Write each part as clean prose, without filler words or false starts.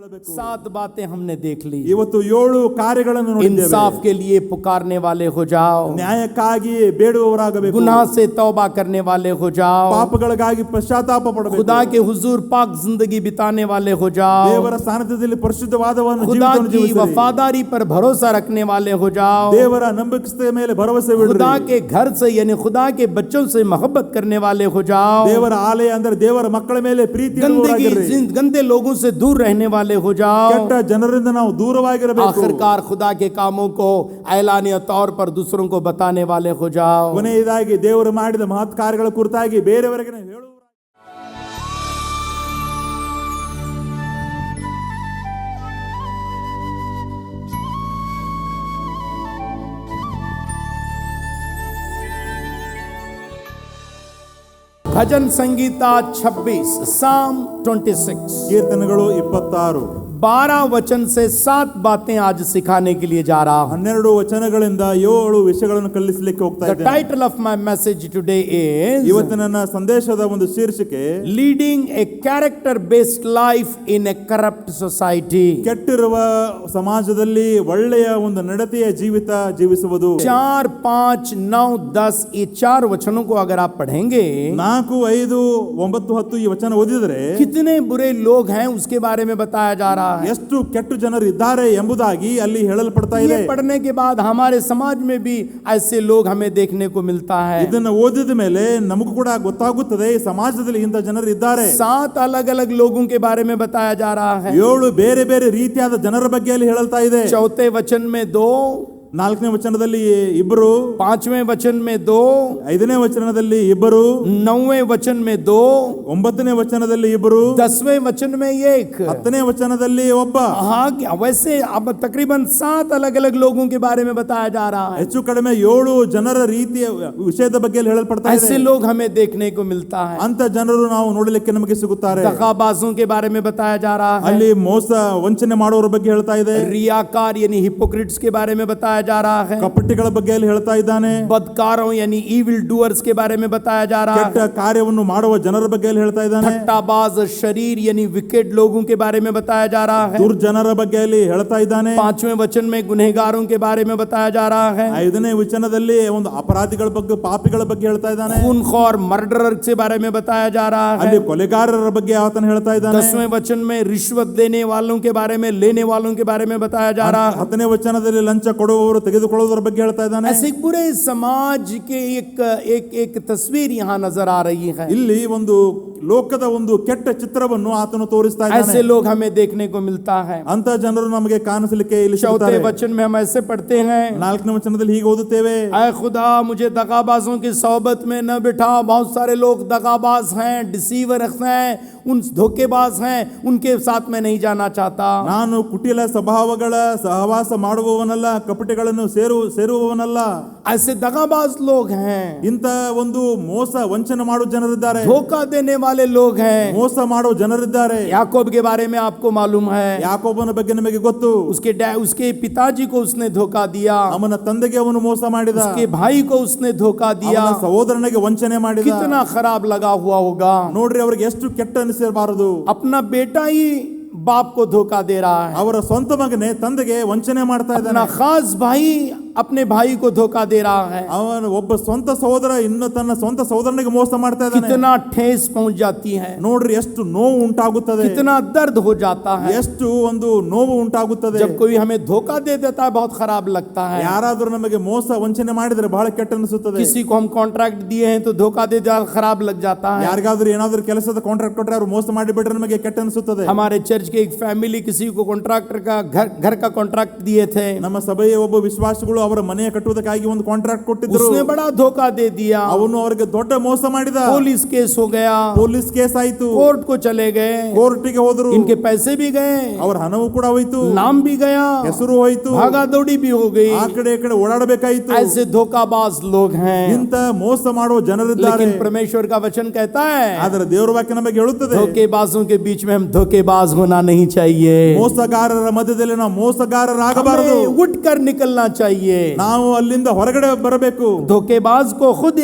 ಹೇಳಬೇಕು. 7 बातें हमने देख ली. ಇವತ್ತು 7 ಕಾರ್ಯಗಳನ್ನು ನೋಡಿದ್ದೇವೆ. इंसाफ के लिए पुकारने वाले हो जाओ, ನ್ಯಾಯಕ್ಕಾಗಿ ಬೇಡುವವರಾಗಬೇಕು, गुनाह से तौबा करने वाले हो जाओ, ಪಾಪಗಳಿಗಾಗಿ ಪಶ್ಚಾತ್ತಾಪ ಪಡಬೇಕು, खुदा के हुजूर पाक जिंदगी बिताने वाले हो जाओ, ದೇವರ ಸಾನ್ನಿಧ್ಯದಲ್ಲಿ ಪರಿಶುದ್ಧವಾದವನ್ನು खुदा ಜೀವಿತವನ್ನು की ಜೀವಿಸಿರಿ, वफादारी पर भरोसा रखने वाले हो जाओ, ದೇವರ ನಂಬಿಕೆಯ ಮೇಲೆ ಭರವಸೆ ಇಡಿರಿ, खुदा के घर से यानी खुदा के बच्चों से मोहब्बत करने वाले हो जाओ, ದೇವರ ಆಲಯ ಅಂದರೆ ದೇವರ ಮಕ್ಕಳ ಮೇಲೆ ಪ್ರೀತಿ ಇಡುವವರಾಗಿರಿ, गंदे लोगों से दूर रहने वाले हो जाओ, ಕೆಟ್ಟ ಜನರಿಂದ ನಾವು ದೂರವಾಗಿರಬೇಕು, आखिरकार खुदा के कामों को ऐलानिया तौर पर दूसरों को बताने वाले हो जाओ. ಕೊನೆಯದಾಗಿ ದೇವರು ಮಾಡಿದ ಮಹತ್ ಕಾರ್ಯಗಳ ಕುರಿತಾಗಿ ಬೇರೆಯವರಿಗೆ ನಾವು ಹೇಳುವ भजन संगीता 26 साम 26 ಕೀರ್ತನೆಗಳು 26 12 वचन से 7 बातें आज सिखाने के लिए जा रहा हूं. 12 ವಚನಗಳಿಂದ 7 ವಿಷಯಗಳನ್ನು ಕಲಿಸಲಿಕ್ಕೆ ಹೋಗ್ತಾ The ಇದ್ದೇನೆ. title of my message today is ಇವತ್ತು ನನ್ನ ಸಂದೇಶದ ಒಂದು ಶೀರ್ಷಿಕೆ Leading a character based life in a corrupt society. ಕೆಟ್ಟಿರುವ ಸಮಾಜದಲ್ಲಿ ಒಳ್ಳೆಯ ಒಂದು ನಡತೆಯ ಜೀವಿತ ಜೀವಿಸುವುದು. 4, 5, 9, 10 ये 4 वचनों को अगर आप पढ़ेंगे, 4, 5, 9, 10 ಈ ವಚನ ಓದಿದರೆ कितने बुरे लोग हैं उसके बारे में बताया जा रहा है. ಎಷ್ಟು ಕೆಟ್ಟು ಜನರು ಇದ್ದಾರೆ ಎಂಬುದಾಗಿ ಅಲ್ಲಿ ಹೇಳಲ್ಪಡ್ತಾ ಇದೆ. ये पढ़ने के बाद हमारे समाज में भी ऐसे लोग हमें देखने को मिलता है. ಇದನ್ನು ಓದಿದ ಮೇಲೆ ನಮಗೂ ಕೂಡ ಗೊತ್ತಾಗುತ್ತದೆ ಈ ಸಮಾಜದಲ್ಲಿ ಇಂಥ ಜನರು ಇದ್ದಾರೆ. 7 अलग अलग लोगों के बारे में बताया जा रहा है. 7 ಬೇರೆ ಬೇರೆ ರೀತಿಯಾದ ಜನರ ಬಗ್ಗೆ ಅಲ್ಲಿ ಹೇಳಲ್ತಾ ಇದೆ. 4 वचन में 2, 4ನೇ ವಚನದಲ್ಲಿ 2, 5वें वचन में 2, 5ನೇ ವಚನದಲ್ಲಿ 2, 9वें वचन में 2, 9ನೇ ವಚನದಲ್ಲಿ 2, 10वें वचन में 1. 10ನೇ ವಚನದಲ್ಲಿ ಒಬ್ಬ. हाँ, वैसे अब तकरीबन 7 अलग अलग लोगों के बारे में बताया जा रहा है. ಹೆಚ್ಚು ಕಡಿಮೆ 7 ಜನರ ರೀತಿಯ ವಿಷಯದ ಬಗ್ಗೆ ಅಲ್ಲಿ ಹೇಳಲ್ಪಡ್ತಾ ಇದೆ. ऐसे लोग हमें देखने को मिलता है. ಅಂತ ಜನರು ನಾವು ನೋಡಲಿಕ್ಕೆ ನಮಗೆ ಸಿಗುತ್ತಾರೆ. दगाबाजों के बारे में बताया जा रहा है. ಅಲ್ಲಿ ಮೋಸ ವಂಚನೆ ಮಾಡುವವರ ಬಗ್ಗೆ ಹೇಳ್ತಾ ಇದೆ. रियाकार यानी हिपोक्रेट्स के बारे में बताया जा रहा है. ಕಪಟಿಗಳ ಬಗ್ಗೆ ಅಲ್ಲಿ ಹೇಳ್ತಾ ಇದ್ದಾನೆ. बदकारों यानी इविल डूअर्स के बारे में बताया जा रहा ಕೆಟ್ಟ है. ಕಾರ್ಯವನ್ನು ಮಾಡುವ ಜನರ ಬಗ್ಗೆ ಅಲ್ಲಿ ಹೇಳ್ತಾ ಇದ್ದಾನೆ. ठट्टाबाज शरीर यानी विकेट लोगों के बारे में बताया जा रहा है. ದುರ್ಜನರ ಬಗ್ಗೆ ಅಲ್ಲಿ ಹೇಳ್ತಾ ಇದ್ದಾನೆ. 5वें वचन में गुनहगारों के बारे में बताया जा रहा है. 5ನೇ ವಚನದಲ್ಲಿ ಒಂದು ಅಪರಾಧಿಗಳ ಬಗ್ಗೆ ಪಾಪಿಗಳ ಬಗ್ಗೆ ಹೇಳ್ತಾ ಇದ್ದಾನೆ. खूनखोर मर्डरर के बारे में बताया जा रहा है. ಅಲ್ಲಿ ಕೊಲೆಗಾರರ ಬಗ್ಗೆ ಆತನ ಹೇಳ್ತಾ ಇದ್ದಾನೆ. 10वें वचन में रिश्वत देने वालों के बारे में, लेने वालों के बारे में बताया जा रहा है. 10ನೇ ವಚನದಲ್ಲಿ ಲಂಚ ಕೊಡುವವರು ತೆಗೆದುಕೊಳ್ಳುವುದರ ಬಗ್ಗೆ ಹೇಳ್ತಾ ಇದ್ದಾನೆ. ऐसे बुरे समाज के एक तस्वीर यहाँ नजर आ रही है. ಇಲ್ಲಿ ಒಂದು ಲೋಕದ ಒಂದು ಕೆಟ್ಟ ಚಿತ್ರವನ್ನು ಆತನು ತೋರಿಸ್ತಾ ಇದ್ದಾನೆ. ऐसे लोग हमें देखने को मिलता है. ಅಂತ ಜನರು ನಮಗೆ ಕಾಣಿಸಲಿಕ್ಕೆ ಇಲ್ಲಿ 4 वचन में हम ऐसे पढ़ते हैं, 4ನೇ ವಚನದಲ್ಲಿ ಹೀಗೆ ಓದುತ್ತೇವೆ. ऐ खुदा मुझे दगाबाजों की सोबत में न बिठा. बहुत सारे लोग दगाबाज हैं, डिसीवर हैं, उन धोखेबाज हैं, उनके साथ में नहीं जाना चाहता. ನಾನು ಕುಟಿಲ ಸ್ವಭಾವಗಳ ಸಹವಾಸ ಮಾಡುವವನಲ್ಲ, ಕಪಟಿಗಳನ್ನು ಸೇರುವವನಲ್ಲ. ऐसे दगाबाज लोग हैं, ಇಂತ ಒಂದು ಮೋಸ ವಂಚನೆ ಮಾಡುವ ಜನರಿದ್ದಾರೆ, धोखा देने वाले लोग हैं. ಮೋಸ ಮಾಡುವ ಜನರಿದ್ದಾರೆ. याकूब के बारे में आपको मालूम है, ಯಾಕೋಬನ ಬಗ್ಗೆ ನಮಗೆ ಗೊತ್ತು. उसके पिताजी को उसने धोखा दिया, ಅವನ ತಂದೆಗೆ ಅವನು ಮೋಸ ಮಾಡಿದ, उसके भाई को उसने धोखा दिया. ಅವನ ಸಹೋದರನಿಗೆ ವಂಚನೆ ಮಾಡಿದ. कितना खराब लगा हुआ होगा. ನೋಡ್ರಿ ಅವ್ರಿಗೆ ಎಷ್ಟು ಕೆಟ್ಟ ಅನಿಸಿರಬಾರದು. अपना बेटा ही बाप को धोखा दे रहा है. ಅವರ ಸ್ವಂತ ಮಗನೇ ತಂದೆಗೆ ವಂಚನೆ ಮಾಡ್ತಾ अपना ಇದ್ದಾನೆ. खास भाई अपने भाई को धोखा दे रहा है. ಅವನ ಒಬ್ಬ ಸ್ವಂತ ಸಹೋದರ ಇನ್ನು ತನ್ನ ಸ್ವಂತ ಸಹೋದರನಿಗೆ ಮೋಸ ಮಾಡ್ತಾ ಇದ್ದಾನೆ. कितना ठेस पहुंच जाती है, ನೋಡ್ರಿ ಎಷ್ಟು ನೋವು ಉಂಟಾಗುತ್ತದೆ, कितना दर्द हो जाता है. ಎಷ್ಟು ಒಂದು ನೋವು ಉಂಟಾಗುತ್ತದೆ. जब कोई हमें धोखा दे देता है बहुत खराब लगता है. ಯಾರಾದರೂ ನಮಗೆ ಮೋಸ ವಂಚನೆ ಮಾಡಿದ್ರೆ ಬಹಳ ಕೆಟ್ಟ ಅನಿಸುತ್ತದೆ. किसी को हम कॉन्ट्रैक्ट दिए हैं तो धोखा दे दिया, खराब लग जाता है. ಯಾರಿಗಾದ್ರೂ ಏನಾದ್ರೂ ಕೆಲಸದ ಕಾಂಟ್ರಾಕ್ಟ್ ಕೊಟ್ಟರೆ ಅವರು ಮೋಸ ಮಾಡಿಬಿಟ್ರೆ ನಮಗೆ ಕೆಟ್ಟ ಅನಿಸುತ್ತದೆ. हमारे चर्च के एक फैमिली किसी को कॉन्ट्रैक्टर का घर का कॉन्ट्रैक्ट दिए थे. ನಮ್ಮ ಸಭೆಯ ಒಬ್ಬ ವಿಶ್ವಾಸಿಗಳು ಅವರ ಮನೆ ಕಟ್ಟುವುದಕ್ಕಾಗಿ ಒಂದು ಕಾಂಟ್ರಾಕ್ಟ್ ಕೊಟ್ಟಿದ್ದರು. उसने बड़ा धोखा दे दिया. ಅವನು ಅವರಿಗೆ ದೊಡ್ಡ ಮೋಸ ಮಾಡಿದ. पुलिस केस हो गया, ಪೊಲೀಸ್ ಕೇಸ್ ಆಯಿತು, कोर्ट को चले गए, ಕೋರ್ಟಿಗೆ ಹೋದರು, इनके पैसे भी गए, ಅವರ ಹಣವೂ ಕೂಡ ಹೋಯಿತು, नाम भी गया, ಹೆಸರು ಹೋಯಿತು, भागा दौड़ी भी हो गई. ಆ ಕಡೆ ಈ ಕಡೆ ಓಡಾಡಬೇಕಾಯಿತು. ऐसे धोखाबाज लोग हैं. ಇಂತ ಮೋಸ ಮಾಡುವ ಜನರಿದ್ದಾರೆ. लेकिन परमेश्वर का वचन कहता है, ಆದರೆ ದೇವರ ವಾಕ್ಯ ನಮಗೆ ಹೇಳುತ್ತದೆ, धोखेबाजों के बीच में हम धोखेबाज होना नहीं चाहिए. ಮೋಸಗಾರರ ಮಧ್ಯದಲ್ಲಿ ನಾವು ಮೋಸಗಾರರಾಗಬಾರದು. हमें उठकर निकलना चाहिए. चाहिए। ನಾವು ಅಲ್ಲಿಂದ ಹೊರಗಡೆ ಬರಬೇಕು. धोखेबाज को खुद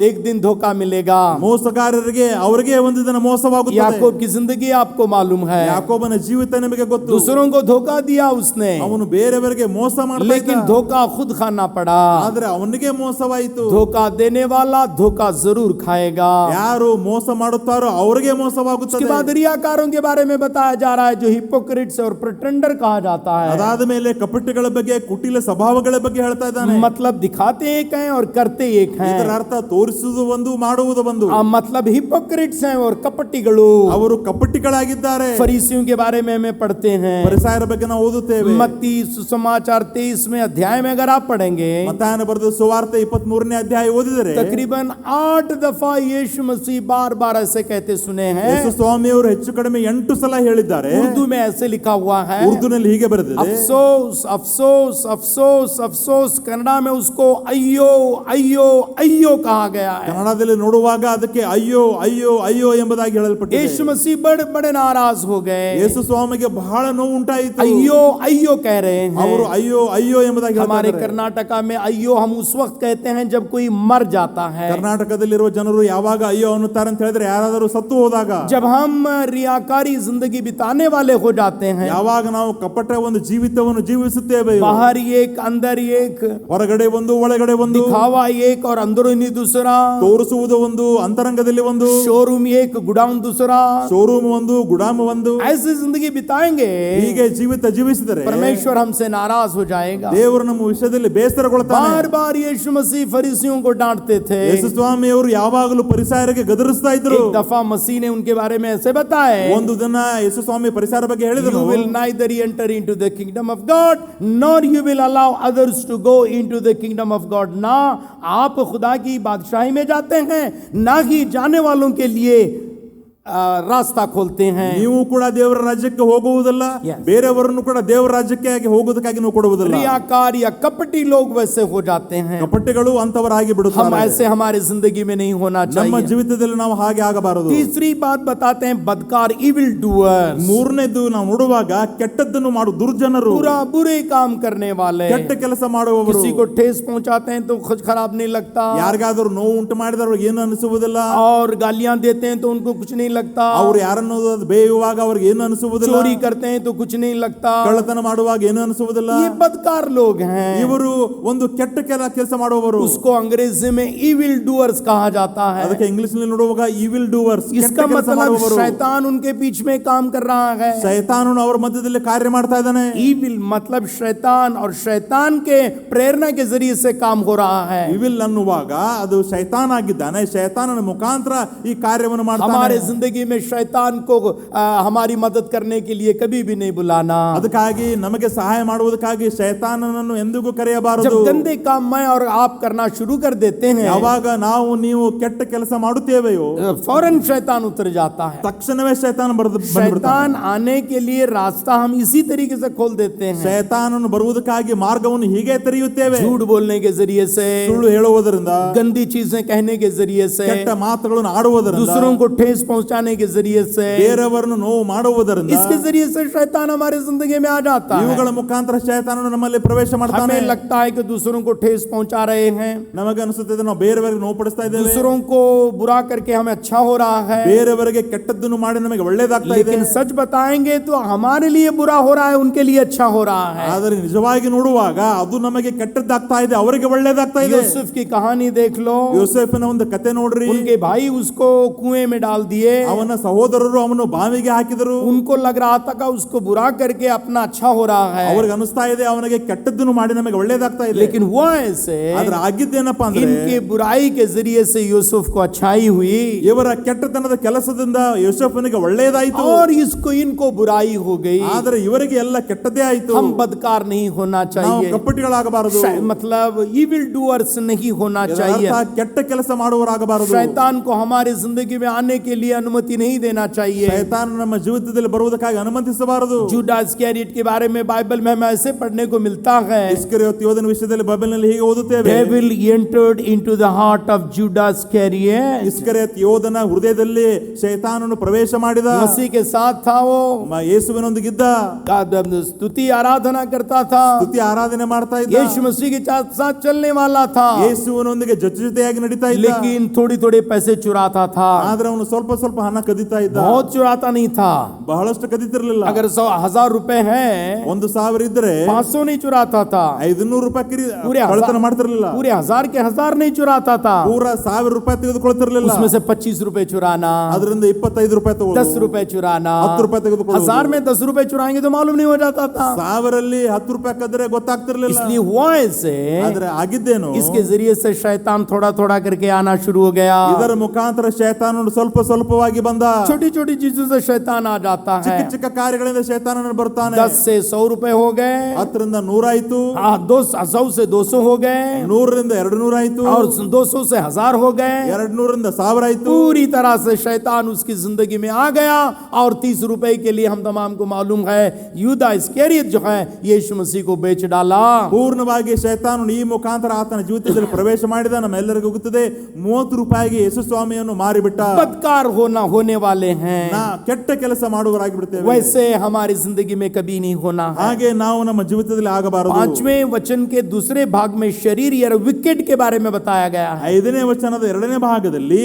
एक दिन धोखा मिलेगा। ಮೋಸಗಾರರಿಗೆ ಅವರಿಗೆ ಒಂದು ದಿನ ಮೋಸವಾಗುತ್ತದೆ. याकूब की जिंदगी आपको मालूम है, ಯಾಕೋಬನ ಜೀವಿತ ನಿಮಗೆ ಗೊತ್ತು. दूसरों को धोखा दिया उसने, ಅವನು ಬೇರೆಯವರಿಗೆ ಮೋಸ ಮಾಡ್ತಾ लेकिन ಇದ್ದ. धोखा खुद खाना पड़ा। ಆದ್ರೆ ಅವನಿಗೆ ಮೋಸವಾಯಿತು. धोखा देने वाला धोखा जरूर खाएगा। ಯಾರು ಮೋಸ ಮಾಡುತ್ತಾರೋ ಅವರಿಗೆ उसके ಮೋಸವಾಗುತ್ತದೆ. बाद रियाकारों के बारे में बताया जा रहा है, जो हिपोक्रेट्स और प्रिटेंडर कहा जाता है। ಅದಾದ ಮೇಲೆ ಕಪಟಿಗಳ ಬಗ್ಗೆ, ಕುಟಿಲ ಸ್ವಭಾವಗಳ ಬಗ್ಗೆ ಹೇಳ್ತಾ ಇದ್ದಾನೆ. मतलब दिखाते एक हैं और करते एक हैं। ಇದರ ಅರ್ಥ ತೋರಿಸುವುದು ಒಂದು, ಮಾಡುವುದು ಒಂದು. मतलब हिपोक्रेट्स हैं और कपटिಗಳು। ಅವರು ಕಪಟಿಗಳಾಗಿದ್ದಾರೆ. फरीसियों के बारे में हमें पढ़ते हैं, ಫರಿಸಾಯರ ಬಗ್ಗೆ ನಾವು ಓದುತ್ತೇವೆ. मत्ती सुसमाचार 23वें अध्याय में अगर आप पढ़ेंगे, ಮತ್ತಾಯನ ಬರೆದ ಸುವಾರ್ತೆ 23ನೇ ಅಧ್ಯಾಯ ಓದಿದರೆ तकरीबन 8 दफा यीशु मसीह बार बार ऐसे कहते सुने हैं। ಯೇಸು ಸ್ವಾಮಿ ಅವರು ಹೆಚ್ಚು ಕಡಿಮೆ 8 ಸಲ ಹೇಳಿದ್ದಾರೆ. उर्दू में ऐसे लिखा हुआ है, ಉರ್ದುನಲ್ಲಿ ಹೀಗೆ ಬರೆದಿದೆ, अफसोस अफसोस अफसोस अफसोस। कन्नड़ा में उसको अय्यो अय्यो अय्यो कहा गया है। ಕನ್ನಡದಲ್ಲಿ ನೋಡುವಾಗ ಅದಕ್ಕೆ ಅಯ್ಯೋ ಅಯ್ಯೋ ಅಯ್ಯೋ ಎಂಬುದಾಗಿ ಹೇಳಲ್ಪಟ್ಟಿದೆ. यीशु मसीह बड़े बड़े नाराज हो गए, ಯೇಸು ಸ್ವಾಮಿಗೆ ಬಹಳ ನೋವು ಉಂಟಾಯಿತು. अय्यो अय्यो कह रहे ಅವರು हैं। ಅಯ್ಯೋ ಅಯ್ಯೋ ಎಂಬುದಾಗಿ हमारे ಹೇಳ್ತಾರೆ. कर्नाटका में अय्यो हम उस वक्त कहते हैं जब कोई मर जाता है। ಕರ್ನಾಟಕದಲ್ಲಿರುವ ಜನರು ಯಾವಾಗ ಅಯ್ಯೋ ಅನ್ನುತ್ತಾರೆ ಅಂತ ಹೇಳಿದ್ರೆ ಯಾರಾದರೂ ಸತ್ತು ಹೋದಾಗ, जब हम रियाकारी जिंदगी बिताने वाले हो जाते हैं, ಯಾವಾಗ ನಾವು ಕಪಟ ಒಂದು ಜೀವಿತವನ್ನು ಜೀವಿಸುತ್ತೇವೆ, बाहर एक अंदर एक, ಹೊರಗಡೆ ಒಂದು ಒಳಗಡೆ ಒಂದು, दिखावा एक और अंदरूनी दूसरा, ತೋರಿಸುವುದು ಒಂದು ಅಂತರಂಗದಲ್ಲಿ ಒಂದು, शोरूम एक गुडाउन दूसरा, ಶೋರೂಮ್ ಒಂದು ಗುಡಾಮ ಒಂದು, ऐसी जिंदगी बिताएंगे, ಹೀಗೆ ಜೀವಿತ ಜೀವಿಸಿದರೆ परमेश्वर हमसे नाराज हो जाएगा। ದೇವರು ನಮ್ಮ ವಿಷಯದಲ್ಲಿ ಬೇಸರಗೊಳ್ತಾನೆ. बार बार यीशु मसीह फरीसियों को डांटते थे। ಯೇಸು ಸ್ವಾಮಿ ಅವರು ಯಾವಾಗಲೂ ಪರಿಸಾಯರಿಗೆ ಗದರಿಸ್ತಾ ಇದ್ರು. एक दफा मसीह ने उनके बारे में ऐसे बताए, ಒಂದು ದಿನ ಯೇಸು ಸ್ವಾಮಿ ಪರಿಸಾರ ಬಗ್ಗೆ ಹೇಳಿದರು, You will neither enter into the kingdom of God nor you will allow others to go into the kingdom of God। ना आप खुदा की बादशाही में जाते हैं, ना ही जाने वालों के लिए रास्ता खोलते हैं। ನೀವು ಕೂಡ ದೇವರ ರಾಜ್ಯಕ್ಕೆ ಹೋಗುವುದಲ್ಲ, Yes. ಬೇರೆಯವರನ್ನು ಕೂಡ ದೇವರ ರಾಜ್ಯಕ್ಕೆ ಹೋಗುವುದಕ್ಕಾಗಿ ನೀವು ಕೊಡುವುದಿಲ್ಲ. रियाकार या कपटी लोग वैसे हो जाते हैं। ಕಪಟಿಗಳು ಅಂತವರಾಗಿ हम ಬಿಡುತ್ತಾರೆ. ऐसे हमारे जिंदगी में नहीं होना ನಮ್ಮ चाहिए। ಜೀವಿತದಲ್ಲಿ ನಾವು ಹಾಗೆ ಆಗಬಾರದು. तीसरी बात बताते हैं, बदकार इविल डूअर्स, ಮೂರನೇದು ನಾವು ನೋಡುವಾಗ ಕೆಟ್ಟದ್ದನ್ನು ಮಾಡು ದುರ್ಜನರು, बुरे काम करने वाले, ಕೆಟ್ಟ ಕೆಲಸ ಮಾಡುವವರು. किसी को ठेस पहुंचाते हैं तो कुछ खराब नहीं लगता, ಯಾರಿಗಾದರೂ ನೋವು ಉಂಟು ಮಾಡಿದವರು ಏನು ಅನಿಸುವುದಿಲ್ಲ. और गालियां देते हैं तो उनको कुछ नहीं लगता, ಅವ್ರು ಯಾರನ್ನು ಬೇಯುವಾಗ ಅವ್ರಿಗೆ ಏನು ಅನಿಸುವುದಿಲ್ಲ. चोरी करते हैं तो कुछ नहीं लगता। ಕಳ್ಳತನ ಮಾಡುವಾಗ ಏನು ಅನಿಸುವುದಿಲ್ಲ. ये बदकार लोग हैं, ಇವರು ಒಂದು ಕೆಟ್ಟ ಕೆಲಸ ಮಾಡುವವರು. उसको अंग्रेजी में इविल डूअर्स कहा जाता है। ಅದಕ್ಕೆ ಇಂಗ್ಲಿಷ್ ನಲ್ಲಿ ನೋಡುವಾಗ ಈವಿಲ್ ಡೂವರ್ಸ್, इसका मतलब शैतान उनके बीच में काम कर रहा है। ಶೈತಾನನು ಅವರ ಮಧ್ಯದಲ್ಲಿ ಕಾರ್ಯ ಮಾಡ್ತಾ ಇದ್ದಾನೆ. इविल मतलब शैतान, और शैतान के प्रेरणा के जरिए से काम हो रहा है। ಇವಿಲ್ ಅನ್ನುವಾಗ ಅದು ಶೈತಾನ್ ಆಗಿದ್ದಾನೆ, ಶೈತಾನನ ಮುಖಾಂತರ ಈ ಕಾರ್ಯವನ್ನು ಮಾಡ್ತಾನೆ. हमारे जिंदगी में शैतान को हमारी मदद करने के लिए कभी भी नहीं बुलाना। ಅದಕ್ಕಾಗಿ ನಮಗೆ ಸಹಾಯ ಮಾಡುವುದಕ್ಕಾಗಿ ಶೈತಾನನನ್ನು ಎಂದಿಗೂ ಕರೆಯಬಾರದು. जब गंदे काम मैं और आप करना शुरू कर देते हैं, ಯಾವಾಗ ನಾವು ನೀವು ಕೆಟ್ಟ ಕೆಲಸ ಮಾಡುತ್ತೇವೆಯೋ फौरन शैतान उतर जाता है। ತಕ್ಷಣವೇ ಶೈತಾನ शैतान आने के लिए रास्ता हम इसी तरीके से खोल देते हैं, ಶೈತಾನನು ಬರುವುದಕ್ಕಾಗಿ ಮಾರ್ಗವನ್ನು ಹೀಗೆ ತೆರೆಯುತ್ತೇವೆ. झूठ बोलने के जरिए से, ಸುಳ್ಳು ಹೇಳುವುದರಿಂದ, गंदी चीजें कहने के जरिए से, ಕೆಟ್ಟ ಮಾತುಗಳನ್ನು ಆಡುವುದರಿಂದ, दूसरों को ठेस पहुंचाने के जरिए से, ಬೇರೆಯವರನ್ನು ನೋವು ಮಾಡುವುದರಿಂದ, इसके जरिए से शैतान हमारे जिंदगी में आ जाता है। ಇವುಗಳ ಮುಖಾಂತರ ಶೈತಾನನು ನಮ್ಮಲ್ಲಿ ಪ್ರವೇಶ ಮಾಡ್ತಾನೆ. हमें लगता है कि दूसरों को ठेस पहुंचा रहे हैं, ನಮಗೆ ಅನಿಸುತ್ತದೆ ನಾವು ಬೇರೆಯವರಿಗೆ ನೋವು ಪಡಿಸ್ತಾ ಇದ್ದೇವೆ, दूसरों को बुरा करके हमें अच्छा हो रहा है, ಬೇರೆಯವರಿಗೆ ಕೆಟ್ಟದ್ದನ್ನು ಮಾಡಿ ನಮಗೆ ಒಳ್ಳೆಯದಾಗ್ತಾ ಇದೆ. लेकिन सच बताएंगे तो हमारे लिए बुरा हो रहा है, उनके लिए अच्छा हो रहा है। ಆದರೆ ನಿಜವಾಗಿ ನೋಡುವಾಗ ಅದು ನಮಗೆ ಕೆಟ್ಟದ್ದಾಗ್ತಾ ಇದೆ, ಅವರಿಗೆ ಒಳ್ಳೆಯದಾಗ್ತಾ ಇದೆ. यूसुफ की कहानी देख लो, ಯೋಸೇಫನ ಒಂದು ಕತೆ ನೋಡ್ರಿ. उनके भाई उसको कुएं में डाल दिए, ಅವನ ಸಹೋದರರು ಅವನು ಬಾವಿಗೆ ಹಾಕಿದರು. उनको लग रहा था कि उसको बुरा करके अपना अच्छा हो रहा है, ಅವ್ರಿಗೆ ಅನಿಸ್ತಾ ಇದೆ ಅವನಿಗೆ ಕೆಟ್ಟದ್ದನ್ನು ಮಾಡಿ ನಮಗೆ ಒಳ್ಳೆಯದಾಗ್ತಾ ಇದೆ. लेकिन हुआ ऐसे, ಆದ್ರೆ ಆಗಿದ್ದೇನಪ್ಪಾ ಅಂದ್ರೆ इनके बुराई के जरिए से यूसुफ को अच्छाई हुई, ಇವರ ಕೆಟ್ಟತನದ ಕೆಲಸದಿಂದ ಯೋಸೇಫನಿಗೆ ಒಳ್ಳೆಯದಾಯಿತು, और इनको बुराई हो गई। ಆದ್ರೆ ಇವರಿಗೆ ಎಲ್ಲ ಕೆಟ್ಟದೇ ಆಯಿತು. हम बदकार नहीं होना ನಾವು चाहिए, ಕಪಟಿಗಳಾಗಬಾರದು. मतलब इविल डूअर्स नहीं होना ಇದರ चाहिए। ಅರ್ಥ ಕೆಟ್ಟ ಕೆಲಸ ಮಾಡುವವರಾಗಬಾರದು. शैतान को हमारे जिंदगी में आने के लिए अनुमति अनुमति नहीं देना चाहिए। ಶೈತಾನ ನಮ್ಮ ಜೀವಿತದಲ್ಲಿ ಬರುವುದಕ್ಕಾಗಿ ಅನುಮತಿಸಬಾರದು. जूडास इस्करियोट के बारे में बाइबल में हमें ऐसे पढ़ने को मिलता है, ಇಸ್ಕರಿಯೋತ್ ಯೋಧನ ವಿಷಯದಲ್ಲಿ ಬೈಬಲ್ನಲ್ಲಿ ಹೀಗೆ ಓದುತ್ತೇವೆ, devil entered into the heart of Judas Iscariot. ಇಸ್ಕರಿಯೋತ್ ಯೋಧನ ಹೃದಯದಲ್ಲಿ ಶೈತಾನನು ಪ್ರವೇಶ ಮಾಡಿದ. मसीह के साथ था वो, ಯೇಸುವಿನೊಂದಿಗಿದ್ದ, स्तुति आराधना करता था, ಸ್ತುತಿ ಆರಾಧನೆ ಮಾಡ್ತಾ ಇದ್ದ, यीशु मसीह के साथ चलने वाला था, ಯೇಸುವಿನೊಂದಿಗೆ ಜೊತೆಯಾಗಿ ನಡೀತಾ ಇದ್ದ. लेकिन थोड़ी थोड़ी पैसे चुराता था, ಆದ್ರೆ ಅವನು ಸ್ವಲ್ಪ ಸ್ವಲ್ಪ ಹಣ ಕದೀತಾ ಇದ್ದ. बहुत चुराता नहीं था। ಬಹಳಷ್ಟು ಕದೀತಿರ್ಲಿಲ್ಲ. अगर 1,000 रुपए है, 1,000 ಇದ್ರೆ 500 नहीं चुराता था, 500 ರೂಪಾಯಿ पूरे ಕಳ್ಳತನ ಮಾಡ್ತಿರ್ಲಿಲ್ಲ. पूरे 1000 के 1000 नहीं चुराता था, ಪೂರ 1000 ರೂಪಾಯಿ ತೆಗೆದುಕೊಳ್ತಿರ್ಲಿಲ್ಲ. उसमें से 25 रुपए चुराना, ಅದರಿಂದ 25 ರೂಪಾಯಿ ತಗೊಳ್ಳೋದು, 10 रुपए चुराना, 10 ರೂಪಾಯಿ ತೆಗೆದುಕೊಳ್ಳೋದು. 1000 में 10 रुपए चुराएंगे तो मालूम नहीं हो जाता था। 1000ರಲ್ಲಿ 10 ರೂಪಾಯಿ ಕದ್ರೆ ಗೊತ್ತಾಗ್ತಿರ್ಲಿಲ್ಲ. इसलिए हुआ ऐसे, ಆದ್ರೆ ಆಗಿದ್ದೇನು, इसके जरिए से शैतान थोड़ा थोड़ा करके आना शुरू हो गया। ಇದರ ಮುಖಾಂತರ ಶೈತಾನನು ಸ್ವಲ್ಪ ಸ್ವಲ್ಪವಾಗಿ ಬಂದ. छोटी छोटी चीजों से शैतान आ जाता है। ಚಿಕ್ಕ ಚಿಕ್ಕ ಕಾರ್ಯಗಳಿಂದ ಶೈತಾನನು ಬರ್ತಾನೆ. 10 से 100 रुपए हो गए, 10ರಿಂದ 100 ಆಯ್ತು, 100 से 200 हो गए, 100ರಿಂದ 200 ಆಯ್ತು, और 200 से 1000 हो गए। 200ರಿಂದ 1000 ಆಯ್ತು. पूरी तरह से शैतान उसकी जिंदगी में आ गया। और 30 रुपए के लिए हम तमाम को मालूम है, यूदा इस्करियोत जो है यीशु मसीह को बेच डाला। ಪೂರ್ಣವಾಗಿ ಶೈತಾನನು ಈ ಮುಖಾಂತರ ಆತನ ಜೀವಿತದಲ್ಲಿ ಪ್ರವೇಶ ಮಾಡಿದ. ನಮ್ಮೆಲ್ಲರಿಗೂ ಗೊತ್ತಿದೆ, 30 ರೂಪಾಯಿಗೆ ಯೇಸು ಸ್ವಾಮಿಯನ್ನು ಮಾರಿಬಿಟ್ಟ. बदकार होने वाले हैं, ನಾ ಕೆಟ್ಟ ಕೆಲಸ ಮಾಡುವರಾಗಿ ಬಿಡ್ತೇವೆ. वैसे हमारी जिंदगी में कभी नहीं होना है। ಹಾಗೆ ನಾವು ನಮ್ಮ ಜೀವಿತದಲ್ಲಿ ಆಗಬಾರದು. 5वें वचन के दूसरे भाग में शरीर या विकेट के बारे में बताया गया है। 5ನೇ ವಚನದ 2ನೇ ಭಾಗದಲ್ಲಿ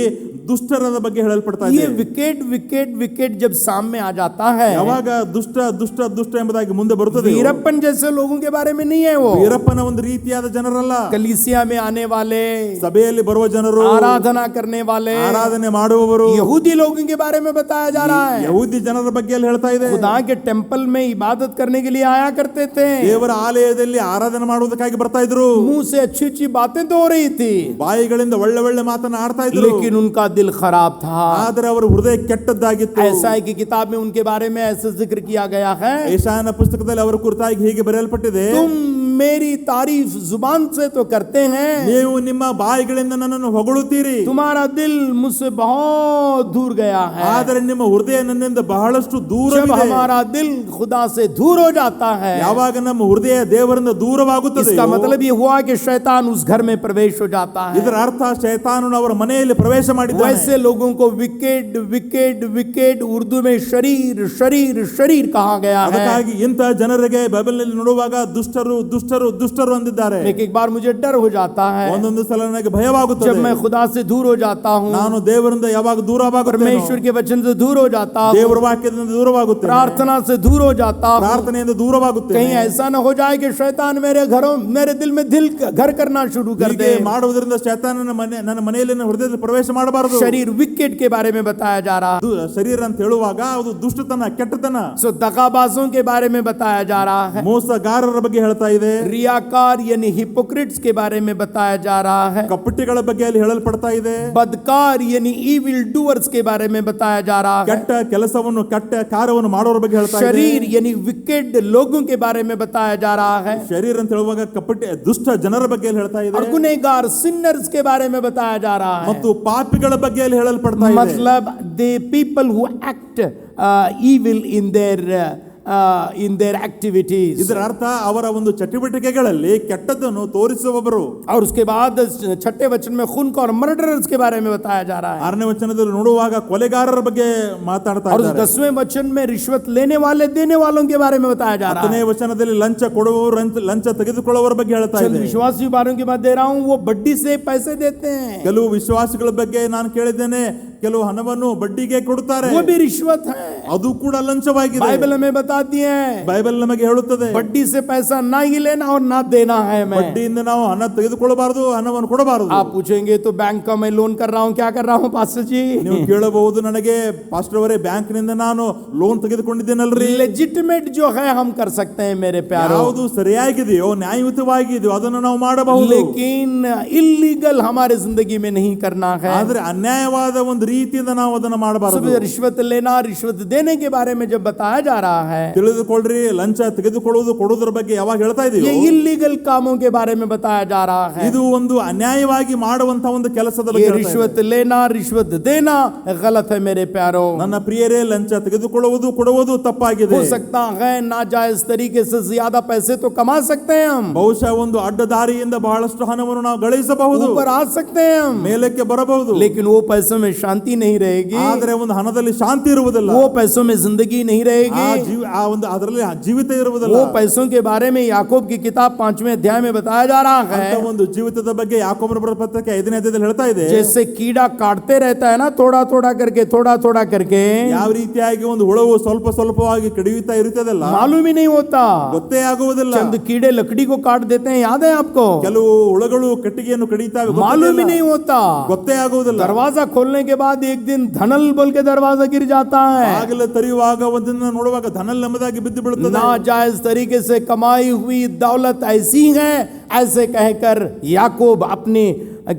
ದುಷ್ಟರದ ಬಗ್ಗೆ ಹೇಳಲ್ಪಡ್ತಾ ये ಇದೆ. विकेट विकेट विकेट जब सामने आ जाता है, ಯಾವಾಗ ದುಷ್ಟ ದುಷ್ಟ ದುಷ್ಟ ಎಂಬುದಾಗಿ ಮುಂದೆ ಬರುತ್ತದೆ, वीरप्पन जैसे लोगों के बारे में नहीं है वो। ವೀರಪ್ಪನ ಒಂದು ರೀತಿಯಾದ ಜನರಲ್ಲ, कलीसिया में आने वाले, ಸಭೆಯಲ್ಲಿ ಬರುವ ಜನರು, आराधना करने वाले, ಆರಾಧನೆ ಮಾಡುವವರು, यहूदी लोगों के बारे में बताया जा रहा है। ಯಹೂದಿ ಜನರ ಬಗ್ಗೆ ಅಲ್ಲಿ ಹೇಳ್ತಾ ಇದೆ. खुदा के टेंपल में इबादत करने के लिए आया करते थे, ದೇವರ ಆಲಯದಲ್ಲಿ ಆರಾಧನೆ ಮಾಡುವುದಕ್ಕಾಗಿ ಬರ್ತಾ ಇದ್ರು. मुंह से अच्छी अच्छी बातें तो हो रही थी, ಬಾಯಿಗಳಿಂದ ಒಳ್ಳೆ ಒಳ್ಳೆ ಮಾತನ್ನ ಆಡ್ತಾ ಇದ್ರು. लेकिन उनका दिल खराब था। ಆದರೆ ಅವರ ಹೃದಯ ಕೆಟ್ಟದ್ದಾಗಿತ್ತು. ऐसा है कि किताब में उनके बारे में ऐसा जिक्र किया गया है, ಯೆಶಾಯನ ಪುಸ್ತಕದಲ್ಲಿ ಅವರ ಕುರಿತಾಗಿ ಹೀಗೆ ಬರೆಯಲ್ಪಟ್ಟಿದೆ, तुम मेरी तारीफ जुबान से तो करते हैं, ನೀವು ನಿಮ್ಮ ಬಾಯಿಗಳಿಂದ ನನ್ನನ್ನು ಹೊಗಳುತ್ತೀರಿ, तुम्हारा दिल मुझसे बहुत दूर गया है। ಆದರೆ ನಿಮ್ಮ ಹೃದಯ ನನ್ನಿಂದ ಬಹಳಷ್ಟು जब ದೂರವಿದೆ. हमारा दिल खुदा से दूर हो जाता है, ಯಾವಾಗ ನಮ್ಮ ಹೃದಯ ದೇವರಿಂದ ದೂರವಾಗುತ್ತದೆ, इसका मतलब ये हुआ कि शैतान उस घर में प्रवेश हो जाता है। ಇದರ ಅರ್ಥ ಶೈತಾನನು ಅವರ ಮನೆಯಲ್ಲಿ ಪ್ರವೇಶ ಮಾಡಿದ್ದಾನೆ. वैसे लोगों को विकेट विकेट विकेट उर्दू में शरीर शरीर शरीर कहा गया है। ಅದಕ್ಕಾಗಿ ಇಂಥ ಜನರಿಗೆ ಬೈಬಲ್ನಲ್ಲಿ ನೋಡುವಾಗ ದುಷ್ಟರು ದುಷ್ಟರು ದುಷ್ಟರು ಅಂದಿದ್ದಾರೆ. एक बार मुझे डर हो जाता है, ಒಂದೊಂದು ಸಲ ನನಗೆ ಭಯವಾಗುತ್ತದೆ. जब मैं खुदा से दूर हो जाता हूँ, ನಾನು ದೇವರಿಂದ ಯಾವಾಗ ದೂರವಾಗುತ್ತೇನೋ, परमेश्वर के वचन से दूर हो जाता हूँ, ದೇವರ ವಾಕ್ಯದಿಂದ ದೂರವಾಗುತ್ತೇನೆ, प्रार्थना से दूर हो जाता हूँ, ಪ್ರಾರ್ಥನೆಯಿಂದ ದೂರವಾಗುತ್ತೇನೆ. कहीं ऐसा न हो जाए कि शैतान मेरे दिल में दिल घर करना शुरू कर दे। ಹೀಗೆ ಮಾಡುವುದರಿಂದ ಶೈತಾನನ ನನ್ನ ಮನೆಯಲ್ಲಿ ನನ್ನ ಹೃದಯದಲ್ಲಿ ಪ್ರವೇಶ ಮಾಡಬಾರದು. शरीर विकेट के बारे में बताया जा रहा है, ಶರೀರ ಅಂತ ಹೇಳುವಾಗ ಅದು ದುಷ್ಟತನ, ಕೆಟ್ಟತನ. सो दगाबाजों के बारे में बताया जा रहा है, ಮೋಸಗಾರರ ಬಗ್ಗೆ ಹೇಳ್ತಾ ಇದೆ. रियाकार यानी हिपोक्रिट्स के बारे में बताया जा रहा है, ಕಪಟಿಗಳ ಬಗ್ಗೆ ಅಲ್ಲಿ ಹೇಳಲ್ಪಡ್ತಾ ಇದೆ. बदकार यानी इविल डूअर्स के बारे में बताया जा रहा है, ಕೆಟ್ಟ ಕೆಲಸವನ್ನು ಕೆಟ್ಟ ಕಾರ್ಯವನ್ನು ಮಾಡೋರ ಬಗ್ಗೆ ಹೇಳ್ತಾ ಇದೆ. शरीर यानी विकेट लोगों के बारे में बताया जा रहा है, ಶರೀರ ಅಂತ ಹೇಳುವಾಗ ಕಪಟಿ ದುಷ್ಟ ಜನರ ಬಗ್ಗೆ ಅಲ್ಲಿ ಹೇಳ್ತಾ ಇದೆ. और गुनहगार सिनर्स के बारे में बताया जा रहा है, ಮತ್ತು ಪಾಪಿಗಳ ಬಗ್ಗೆ ಅಲ್ಲಿ ಹೇಳಲ್ಪಡ್ತಾ ಇದೆ. मतलब the people who act evil in their activities. ಇದರ ಅರ್ಥ ಅವರ ಒಂದು ಚಟುವಟಿಕೆಗಳಲ್ಲಿ ಕೆಟ್ಟದ್ದನ್ನು ತೋರಿಸುವವರು. और उसके बाद 6ठे वचन में खून और मर्डरर्स के बारे में बताया जा रहा है, 6ನೇ ವಚನದಲ್ಲಿ ನೋಡುವಾಗ ಕೊಲೆಗಾರರ ಬಗ್ಗೆ ಮಾತಾಡ್ತಾ और ಇದ್ದಾರೆ. 10वें वचन में रिश्वत लेने वालों के बारे में बताया जा रहा 10ನೇ है। ವಚನದಲ್ಲಿ ಲಂಚ ಕೊಡುವವರು, ಲಂಚ ತೆಗೆದುಕೊಳ್ಳುವವರ ಬಗ್ಗೆ ಹೇಳ್ತಾ चंद ಇದೆ. विश्वासी बारों की बात दे रहा हूँ, वो बड्डी से पैसे देते हैं, ಕೆಲವು ವಿಶ್ವಾಸಿಗಳ ಬಗ್ಗೆ ನಾನು ಕೇಳಿದ್ದೇನೆ, ಕೆಲವು ಹಣವನ್ನು ಬಡ್ಡಿಗೆ ಕೊಡುತ್ತಾರೆ, वो भी रिश्वत है। ಅದು ಕೂಡ ಲಂಚವಾಗಿದೆ. बाइबल हमें बताती है ಬೈಬಲ್ ನಮಗೆ ಹೇಳುತ್ತದೆ, बड्डी से पैसा ना ही लेना और ना देना है। मैं ಬಡ್ಡಿಯಿಂದ ನಾವು ಹಣ ತೆಗೆದುಕೊಳ್ಳಬಾರದು, ಹಣವನ್ನು ಕೊಡಬಾರದು. आप पूछेंगे तो बैंक का मैं लोन कर रहा हूँ, क्या कर रहा हूँ पास्टर जी? ನೀವು ಕೇಳಬಹುದು, ನನಗೆ ಪಾಸ್ಟರ್ ಅವರೇ ಬ್ಯಾಂಕ್ ನಿಂದ ನಾನು ಲೋನ್ ತೆಗೆದುಕೊಂಡಿದ್ದೇನಲ್ರಿ. लेजिटिमेट जो है हम कर सकते हैं मेरे प्यारों, ಯಾವುದು ಸರಿಯಾಗಿದೆಯೋ ನ್ಯಾಯಯುತವಾಗಿದೆಯೋ ಅದನ್ನು ನಾವು ಮಾಡಬಹುದು. लेकिन इलीगल हमारे जिंदगी में नहीं करना है। ಆದ್ರೆ ಅನ್ಯಾಯವಾದ ಒಂದು ರೀತಿಯಿಂದ ನಾವು ಅದನ್ನ ಮಾಡಬಾರದು. सुबह रिश्वत लेना, रिश्वत देने के बारे में जब बताया जा रहा है, ತಿಳಿದುಕೊಳ್ಳ್ರಿ, ಲಂಚ ತೆಗೆದುಕೊಳ್ಳುವುದು ಕೊಡುವುದರ ಬಗ್ಗೆ ಯಾವಾಗ ಹೇಳ್ತಾ ये ಇದೀವಿ, इलीगल कामों के बारे में बताया जा रहा है. ಇದು ಒಂದು ಅನ್ಯಾಯವಾಗಿ ಮಾಡುವಂತ ಒಂದು ಕೆಲಸದ ಬಗ್ಗೆ ये ಹೇಳ್ತಾ ಇದೆ. रिश्वत लेना, रिश्वत देना गलत है मेरे प्यारों. ನನ್ನ ಪ್ರಿಯರೇ, ಲಂಚ ತೆಗೆದುಕೊಳ್ಳುವುದು ಕೊಡುವುದು ತಪ್ಪಾಗಿದೆ. हो सकता है नाजायज तरीके से ज्यादा पैसे तो कमा सकते हैं हम, ಬಹುಶಃ ಒಂದು ಅಡ್ಡದಾರಿಯಿಂದ ಬಹಳಷ್ಟು ಹಣವನ್ನು ನಾವು ಗಳಿಸಬಹುದು, ऊपर आ सकते हैं हम, ಮೇಲಕ್ಕೆ ಬರಬಹುದು. लेकिन वो पैसों में शांति नहीं रहेगी, ಆದರೆ ಒಂದು ಹಣದಲ್ಲಿ ಶಾಂತಿ ಇರುವುದಿಲ್ಲ, वो पैसों में जिंदगी नहीं रहेगी. ಆ ಒಂದು ಅದರಲ್ಲಿ ಜೀವಿತ ಇರುವುದಿಲ್ಲ. वो पैसों के बारे में याकूब की किताब 5वें अध्याय में बताया जा रहा ಅಂತ है. ಒಂದು ಜೀವಿತದ ಬಗ್ಗೆ ಯಾಕೋಬನ ಬರೆದ ಪತ್ರಕ್ಕೆ 5ನೇ ಅಧ್ಯಾಯದಲ್ಲಿ ಹೇಳ್ತಾ ಇದೆ, जैसे कीड़ा काटते रहता है ना, थोड़ा थोड़ा करके, थोड़ा थोड़ा करके, ಯಾವ ರೀತಿಯಾಗಿ ಒಂದು ಹುಳವು ಸ್ವಲ್ಪ ಸ್ವಲ್ಪವಾಗಿ ಕಡಿಯುತ್ತಾ ಇರುತ್ತದಲ್ಲ, मालूम ही नहीं होता. ಗೊತ್ತೇ ಆಗುವುದಿಲ್ಲ. चंद कीड़े लकड़ी को काट देते हैं, याद है आपको? ಕೆಲವು ಹುಳಗಳು ಕಟ್ಟಿಗೆಯನ್ನು ಕಡಿಯುತ್ತವೆ, मालूम ही नहीं होता. ಗೊತ್ತೇ ಆಗುವುದಿಲ್ಲ. दरवाजा खोलने के बाद एक दिन धनल बोल के दरवाजा गिर जाता है. ಆಗಲೇ ತೆರೆಯುವಾಗ ಒಂದನ್ನ ನೋಡುವಾಗ ಧನಲ್ ನೆಮ್ಮದಾಗಿ ಬಿದ್ದು ಬೀಳುತ್ತದೆ. नाजायज तरीके से कमाई हुई दौलत ऐसी है, ऐसे कहकर याकूब अपनी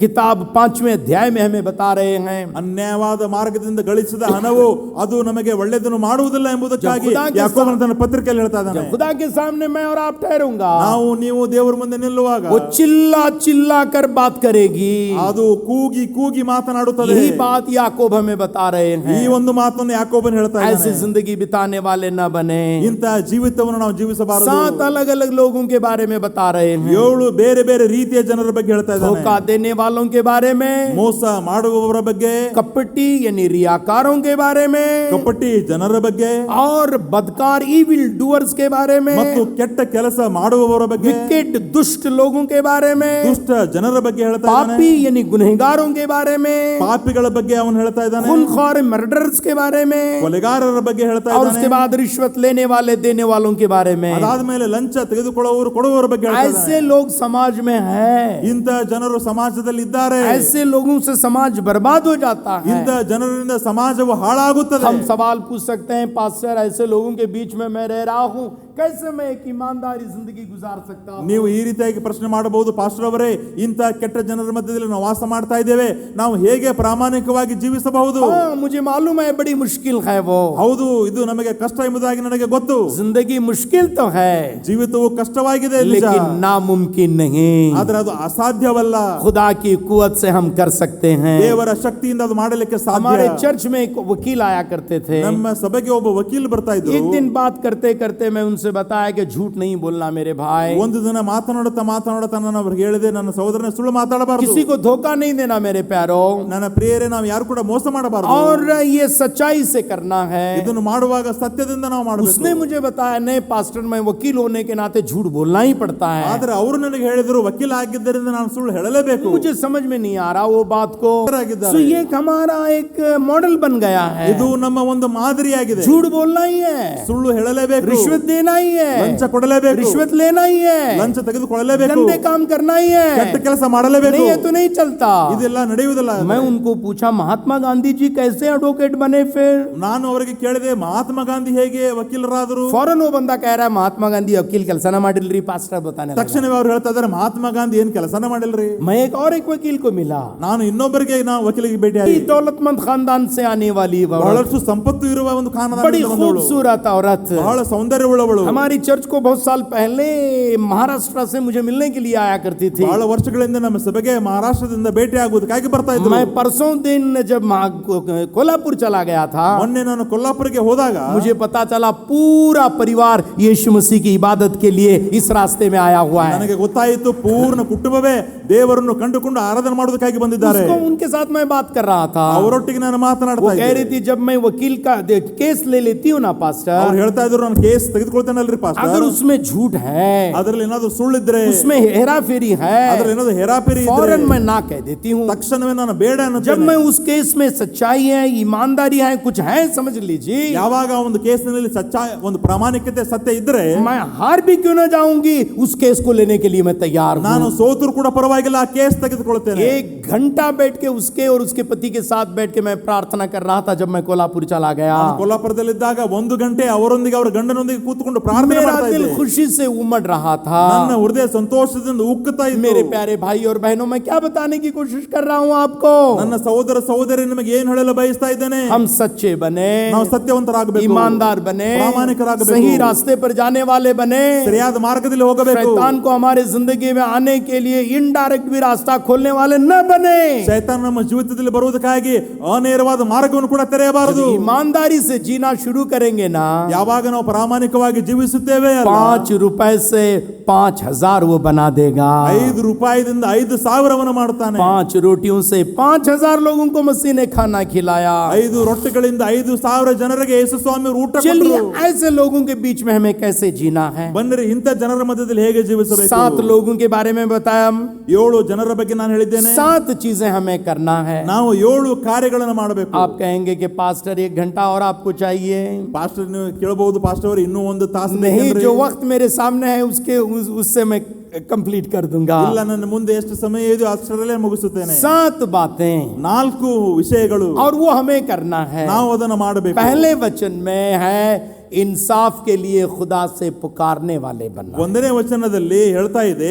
किताब 5वें अध्याय में हमें बता रहे हैं. ಅನ್ಯಾಯವಾದ ಮಾರ್ಗದಿಂದ ಗಳಿಸಿದ ಹಣವು ಅದು ನಮಗೆ ಒಳ್ಳೆಯದನ್ನು ಮಾಡುವುದಿಲ್ಲ ಎಂಬುದಕ್ಕಾಗಿ ಯಾಕೋಬನು ತನ್ನ ಪತ್ರಿಕೆಯಲ್ಲಿ ಹೇಳ್ತಾ ಇದ್ದಾನೆ. खुदा के सामने मैं और आप ठहरूंगा, ನಾವು ನೀವು ದೇವರ ಮುಂದೆ ನಿಲ್ಲುವಾಗ वो चिल्ला चिल्ला कर बात करेगी. ಅದು ಕೂಗಿ ಕೂಗಿ ಮಾತನಾಡುತ್ತದೆ. यही बात याकूब हमें बता रहे ಈ हैं. ಒಂದು ಮಾತನ್ನು ಯಾಕೋಬನು ಹೇಳ್ತಾ ऐसी ಇದ್ದಾನೆ. जिंदगी बिताने वाले न बने. ಇಂತಹ ಜೀವಿತವನ್ನು ನಾವು ಜೀವಿಸಬಾರದು. 7 अलग अलग लोगों के बारे में बता रहे हैं. 7 ಬೇರೆ ಬೇರೆ ರೀತಿಯ ಜನರ ಬಗ್ಗೆ ಹೇಳ್ತಾ ಇದ್ದಾನೆ. धोखा देने वालों के बारे में, ಮೋಸ ಮಾಡುವವರ ಬಗ್ಗೆ, कपटी यानी रियाकारों के बारे में, ಕಪಟಿ ಜನರ ಬಗ್ಗೆ, और बदकार इविल डूअर्स के बारे में, ಮತ್ತು ಕೆಟ್ಟ ಕೆಲಸ ಮಾಡುವವರ ಬಗ್ಗೆ, विकेट दुष्ट लोगों के बारे में, ದುಷ್ಟ ಜನರ ಬಗ್ಗೆ ಹೇಳ್ತಾ ಇದ್ದಾನೆ. पापी यानी गुनहगारों के बारे में, ಪಾಪಿಗಳ ಬಗ್ಗೆ ಅವನು ಹೇಳ್ತಾ ಇದ್ದಾನೆ. खूनखोर मर्डरर्स के बारे में, ಕೊಲೆಗಾರರ ಬಗ್ಗೆ ಹೇಳ್ತಾ और ಇದ್ದಾನೆ. उसके बाद रिश्वत लेने वाले देने वालों के बारे में. ಅದಾದ್ಮೇಲೆ ಲಂಚ ತೆಗೆದುಕೊಳ್ಳುವವರು ಕೊಡುವವರ ಬಗ್ಗೆ ಹೇಳ್ತಾ ಇದ್ದಾನೆ. ऐसे लोग समाज में हैं, ಇಂಥ ಜನರು ಸಮಾಜದಲ್ಲಿ ಇದ್ದಾರೆ. ऐसे लोगों से समाज बर्बाद हो जाता है. ಇಂಥ ಜನರಿಂದ ಸಮಾಜವು ಹಾಳಾಗುತ್ತದೆ. हम सवाल पूछ सकते हैं, पास्टर ऐसे लोगों के बीच में मैं रह रहा हूं, कैसे मैं एक ईमानदारी जिंदगी गुजार सकता हूं? ನೀವು ಈ ರೀತಿಯಾಗಿ ಪ್ರಶ್ನೆ ಮಾಡಬಹುದು, ಪಾಸ್ಟರ್ ಅವರೇ, ಇಂಥ ಕೆಟ್ಟ ಜನರ ಮಧ್ಯದಲ್ಲಿ ನಾವು ವಾಸ ಮಾಡ್ತಾ ಇದ್ದೇವೆ, ನಾವು ಹೇಗೆ ಪ್ರಾಮಾಣಿಕವಾಗಿ ಜೀವಿಸಬಹುದು? हाँ, मुझे मालूम है बड़ी मुश्किल है वो. ಹೌದು, ಇದು ನಮಗೆ ಕಷ್ಟ ಎಂಬುದಾಗಿ ನನಗೆ ಗೊತ್ತು. जिंदगी मुश्किल तो है, ಜೀವಿತವು ಕಷ್ಟವಾಗಿದೆ ನಿಜ, लेकिन नामुमकिन नहीं. ಆದ್ರೆ ಅದು ಅಸಾಧ್ಯವಲ್ಲ. खुदा की कुवत से हम कर सकते हैं. ದೇವರ ಶಕ್ತಿಯಿಂದ ಅದು ಮಾಡಲಿಕ್ಕೆ हमारे ಸಾಧ್ಯ. चर्च में एक वकील आया करते थे. ನಮ್ಮ ಸಭೆಗೆ ಒಬ್ಬ ವಕೀಲ್ ಬರ್ತಾ ಇದ್ರು. एक दिन बात करते करते मैं उनसे बताया कि झूठ नहीं बोलना मेरे भाई, ಒಂದು ದಿನ ಮಾತನಾಡುತ್ತಾ ನಾನು ಅವ್ರಿಗೆ ಹೇಳಿದೆ, ನನ್ನ ಸಹೋದರನ ಸುಳ್ಳು ಮಾತಾಡಬಾರದು, किसी को धोखा नहीं देना मेरे प्यारों, ನನ್ನ ಪ್ರಿಯರೇ, ನಾವು ಯಾರು ಕೂಡ ಮೋಸ ಮಾಡಬಾರದು, और ये सच्चाई से करना है. ಇದನ್ನು ಮಾಡುವಾಗ ಸತ್ಯದಿಂದ ನಾವು ಮಾಡಬೇಕು. उसने मुझे बताया, नहीं पास्टर मैं वकील होने के नाते झूठ बोलना ही पड़ता है. ಆದ್ರೆ ಅವರು ನನಗೆ ಹೇಳಿದ್ರು, ವಕೀಲ ಆಗಿದ್ದರಿಂದ ನಾನು ಸುಳ್ಳು ಹೇಳಲೇಬೇಕು. मुझे समझ में नहीं आ रहा वो बात को. ಆಗಿದ್ದಾರೆ. तो ये हमारा एक मॉडल बन गया है. ಇದು ನಮ್ಮ ಒಂದು ಮಾದರಿಯಾಗಿದೆ. झूठ बोलना ही है, ಸುಳ್ಳು ಹೇಳಲೇಬೇಕು, रिश्वत देना ही है, ಲಂಚ ಕೊಡಲೇಬೇಕು, रिश्वत लेना ही है, ಲಂಚ ತೆಗೆದುಕೊಳ್ಳಲೇಬೇಕು, गंदे काम करना ही ಕೆಟ್ಟ है. ಕೆಲಸ ಮಾಡಲೇಬೇಕು. नहीं ये तो नहीं चलता. ಇದೆಲ್ಲ ನಡೆಯುವುದಿಲ್ಲ. मैं उनको पूछा, महात्मा गांधी जी कैसे एडवोकेट बने फिर? ನಾನು ಅವರಿಗೆ ಕೇಳಿದೆ, ಮಹಾತ್ಮ ಗಾಂಧಿ ಹೇಗೆ ವಕೀಲರಾದರು? फौरन वो बंदा कह रहा है, महात्मा गांधी वकील ಕೆಲಸನ ಮಾಡಿಲ್ರಿ ಪಾಸ್ಟರ್ बताने लगा. ತಕ್ಷಣವೇ ಅವ್ರು ಹೇಳ್ತಾ ಇದ್ದಾರೆ, ಮಹಾತ್ಮ ಗಾಂಧಿ ಏನ್ ಕೆಲಸನ ಮಾಡಿಲ್ರಿ. मैं एक और एक वकील को मिला, ನಾನು ಇನ್ನೊಬ್ಬರಿಗೆ ನಾವು ವಕೀಲಿಗೆ ಭೇಟಿಯಾಗಿ, दौलतमंद खानदान से आने वाली औरत, ಬಹಳಷ್ಟು ಸಂಪತ್ತು ಇರುವ ಒಂದು बड़ी ಖಾನದಾನದಿಂದ ಬಂದವಳು, खूबसूरत औरत, ಬಹಳ ಸೌಂದರ್ಯವುಳ್ಳವಳು. हमारी चर्च को बहुत साल पहले महाराष्ट्र से मुझे मिलने के लिए आया करती थी. ಬಹಳ ವರ್ಷಗಳಿಂದ ನಮ್ಮ ಸಭೆಗೆ ಮಹಾರಾಷ್ಟ್ರದಿಂದ ಭೇಟಿ ಆಗುವುದಕ್ಕಾಗಿ ಬರ್ತಾ ಇದ್ರು. मैं परसों दिन जब कोल्हापुर चला गया था, ಮೊನ್ನೆ ನಾನು ಕೊಲ್ಲಾಪುರಕ್ಕೆ ಹೋದಾಗ मुझे पता चला पूरा परिवार यीशु मसीह की इबादत के लिए इस रास्ते में आया हुआ है. ನನಗೆ ಗೊತ್ತಾಯಿತು, ಪೂರ್ಣ ಕುಟುಂಬವೇ ದೇವರನ್ನು ಕಂಡುಕೊಂಡು ಆರಾಧನೆ ಮಾಡೋದಕ್ಕಾಗಿ ಬಂದಿದ್ದಾರೆ. उसको उनके साथ मैं बात कर रहा था. ಅವರೊಟ್ಟಿಗೆ ನಾನು वो ಮಾತನಾಡ್ತಾ कह ಇದ್ದೆ. रही थी, जब मैं वकील का केस ले लेती हूँ ना ಅವ್ರು पास्टर, ಹೇಳ್ತಾ ಇದ್ರು, ನಾನು ಕೇಸ್ ತೆಗೆದುಕೊಳ್ತೇನಲ್ರಿ अगर ಪಾಸ್ಟರ್, उसमें झूठ है, ಅದರಲ್ಲಿ ಏನಾದ್ರು ಸುಳ್ಳಿದ್ರೆ, उसमें हेरा फेरी है, ಅದರಲ್ಲಿ ಏನಾದ್ರು ಹೇರಾಪೇರಿ ಇದ್ರೆ फौरन मैं ना कह देती हूँ. ತಕ್ಷಣವೇ ನಾನು ಬೇಡ जब ಅನ್ನುತ್ತೇನೆ. मैं उस केस में सच्चाई है, ईमानदारी है, कुछ है, समझ लीजिए, ಯಾವಾಗ ಒಂದು ಕೇಸಿನಲ್ಲಿ ಒಂದು ಪ್ರಾಮಾಣಿಕತೆ ಸತ್ಯ ಇದ್ರೆ, मैं हार भी क्यों ना जाऊंगी, उस केस को लेने के लिए मैं तैयार ನಾನು हूँ. ಸೋತರು ಕೂಡ ಪರವಾಗಿಲ್ಲ, ಪರವಾಗಿಲ್ಲ ಆ ಕೇಸ್ ತೆಗೆದುಕೊಳ್ತೇನೆ. 1 घंटा बैठ के उसके और उसके पति के साथ बैठ के मैं प्रार्थना कर रहा था जब मैं कोल्हापुर चला गया. ನಾನು ಕೊಲ್ಲಾಪುರದಲ್ಲಿದ್ದಾಗ 1 ಗಂಟೆ ಅವರೊಂದಿಗೆ ಅವರ ಗಂಡನೊಂದಿಗೆ ಕೂತ್ಕೊಂಡು ಪ್ರಾರ್ಥನೆ मेरा ಮಾಡ್ತಾ दिल ಇದ್ದೆ. खुशी से उमड़ रहा था. ನನ್ನ ಹೃದಯ ಸಂತೋಷದಿಂದ ಉಕ್ಕುತ್ತಾ ಇತ್ತು. मेरे प्यारे भाई और बहनों, मैं क्या बताने की कोशिश कर रहा हूं आपको? ನನ್ನ ಸಹೋದರ ಸಹೋದರಿ ನಿಮಗೆ ಏನು ಹೇಳಲು ಬಯಸ್ತಾ ಇದ್ದೇನೆ? हम सच्चे बने, ನಾವು ಸತ್ಯವಂತರಾಗಬೇಕು, ईमानदार बने, ಪ್ರಾಮಾಣಿಕರಾಗಬೇಕು, सही रास्ते पर जाने वाले बने. ಸರಿಯಾದ ಮಾರ್ಗದಲ್ಲಿ ಹೋಗಬೇಕು. शैतान को हमारे जिंदगी में आने के लिए इनडायरेक्ट भी रास्ता खोलने वाले न बने. ಶೈತಾನ ನಮ್ಮ ಜೀವಿತದಲ್ಲಿ ಬರುವುದಕ್ಕಾಗಿ ಅನೇರವಾದ ಮಾರ್ಗವನ್ನು ಕೂಡ ತೆರೆಯಬಾರದು. ईमानदारी से जीना शुरू करेंगे ना, ಯಾವಾಗ ನಾವು ಪ್ರಾಮಾಣಿಕವಾಗಿ ಜೀವಿಸುತ್ತೇವೆ ಅಲ್ಲ, 5 रुपए से 5000 वो बना देगा. 5 ರೂಪಾಯಿದಿಂದ 5,000 ಮಾಡ್ತಾನೆ. 5 रोटियों से 5000 लोगों को मसीह ने खाना खिलाया. 5 ರೊಟ್ಟಿಗಳಿಂದ 5,000 ಜನರಿಗೆ ಯೇಸು ಸ್ವಾಮಿ ಊಟ चलिए ಕೊಟ್ಟರು. ऐसे लोगों के बीच में हमें कैसे जीना है? ಬನ್ನಿರಿ ಇಂಥ ಜನರ ಮಧ್ಯದಲ್ಲಿ ಹೇಗೆ ಜೀವಿಸಬೇಕು. 7 लोगों के बारे में बताया. 7 ಜನರ ಬಗ್ಗೆ ನಾನು ಹೇಳಿದ್ದೇನೆ. 7 चीजें हमें करना है. ನಾವು 7 ಕಾರ್ಯಗಳನ್ನು ಮಾಡಬೇಕು. आप कहेंगे कि पास्टर 1 घंटा और आपको चाहिए. ಪಾಸ್ಟರ್ ನೀವು ಕೇಳಬಹುದು, ಪಾಸ್ಟರ್ ಅವರು ಇನ್ನೂ 1 ತಾಸು नहीं, ಬೇಕೆಂದ್ರೆ? जो वक्त मेरे सामने है उससे मैं कंप्लीट कर दूंगा. ಇಲ್ಲ, ನನ್ನ ಮುಂದೆ ಎಷ್ಟು ಸಮಯ ಇದೆಯೋ ಅಷ್ಟರಲ್ಲೇ ಮುಗಿಸುತ್ತೇನೆ. 7 बातें 4 ವಿಷಯಗಳು और वो हमें करना है. ನಾವು ಅದನ್ನು ಮಾಡಬೇಕು. पहले वचन में है इंसाफ के लिए खुदा से पुकारने वाले बनना. 1ನೇ ವಚನದಲ್ಲಿ ಹೇಳ್ತಾ ಇದೆ,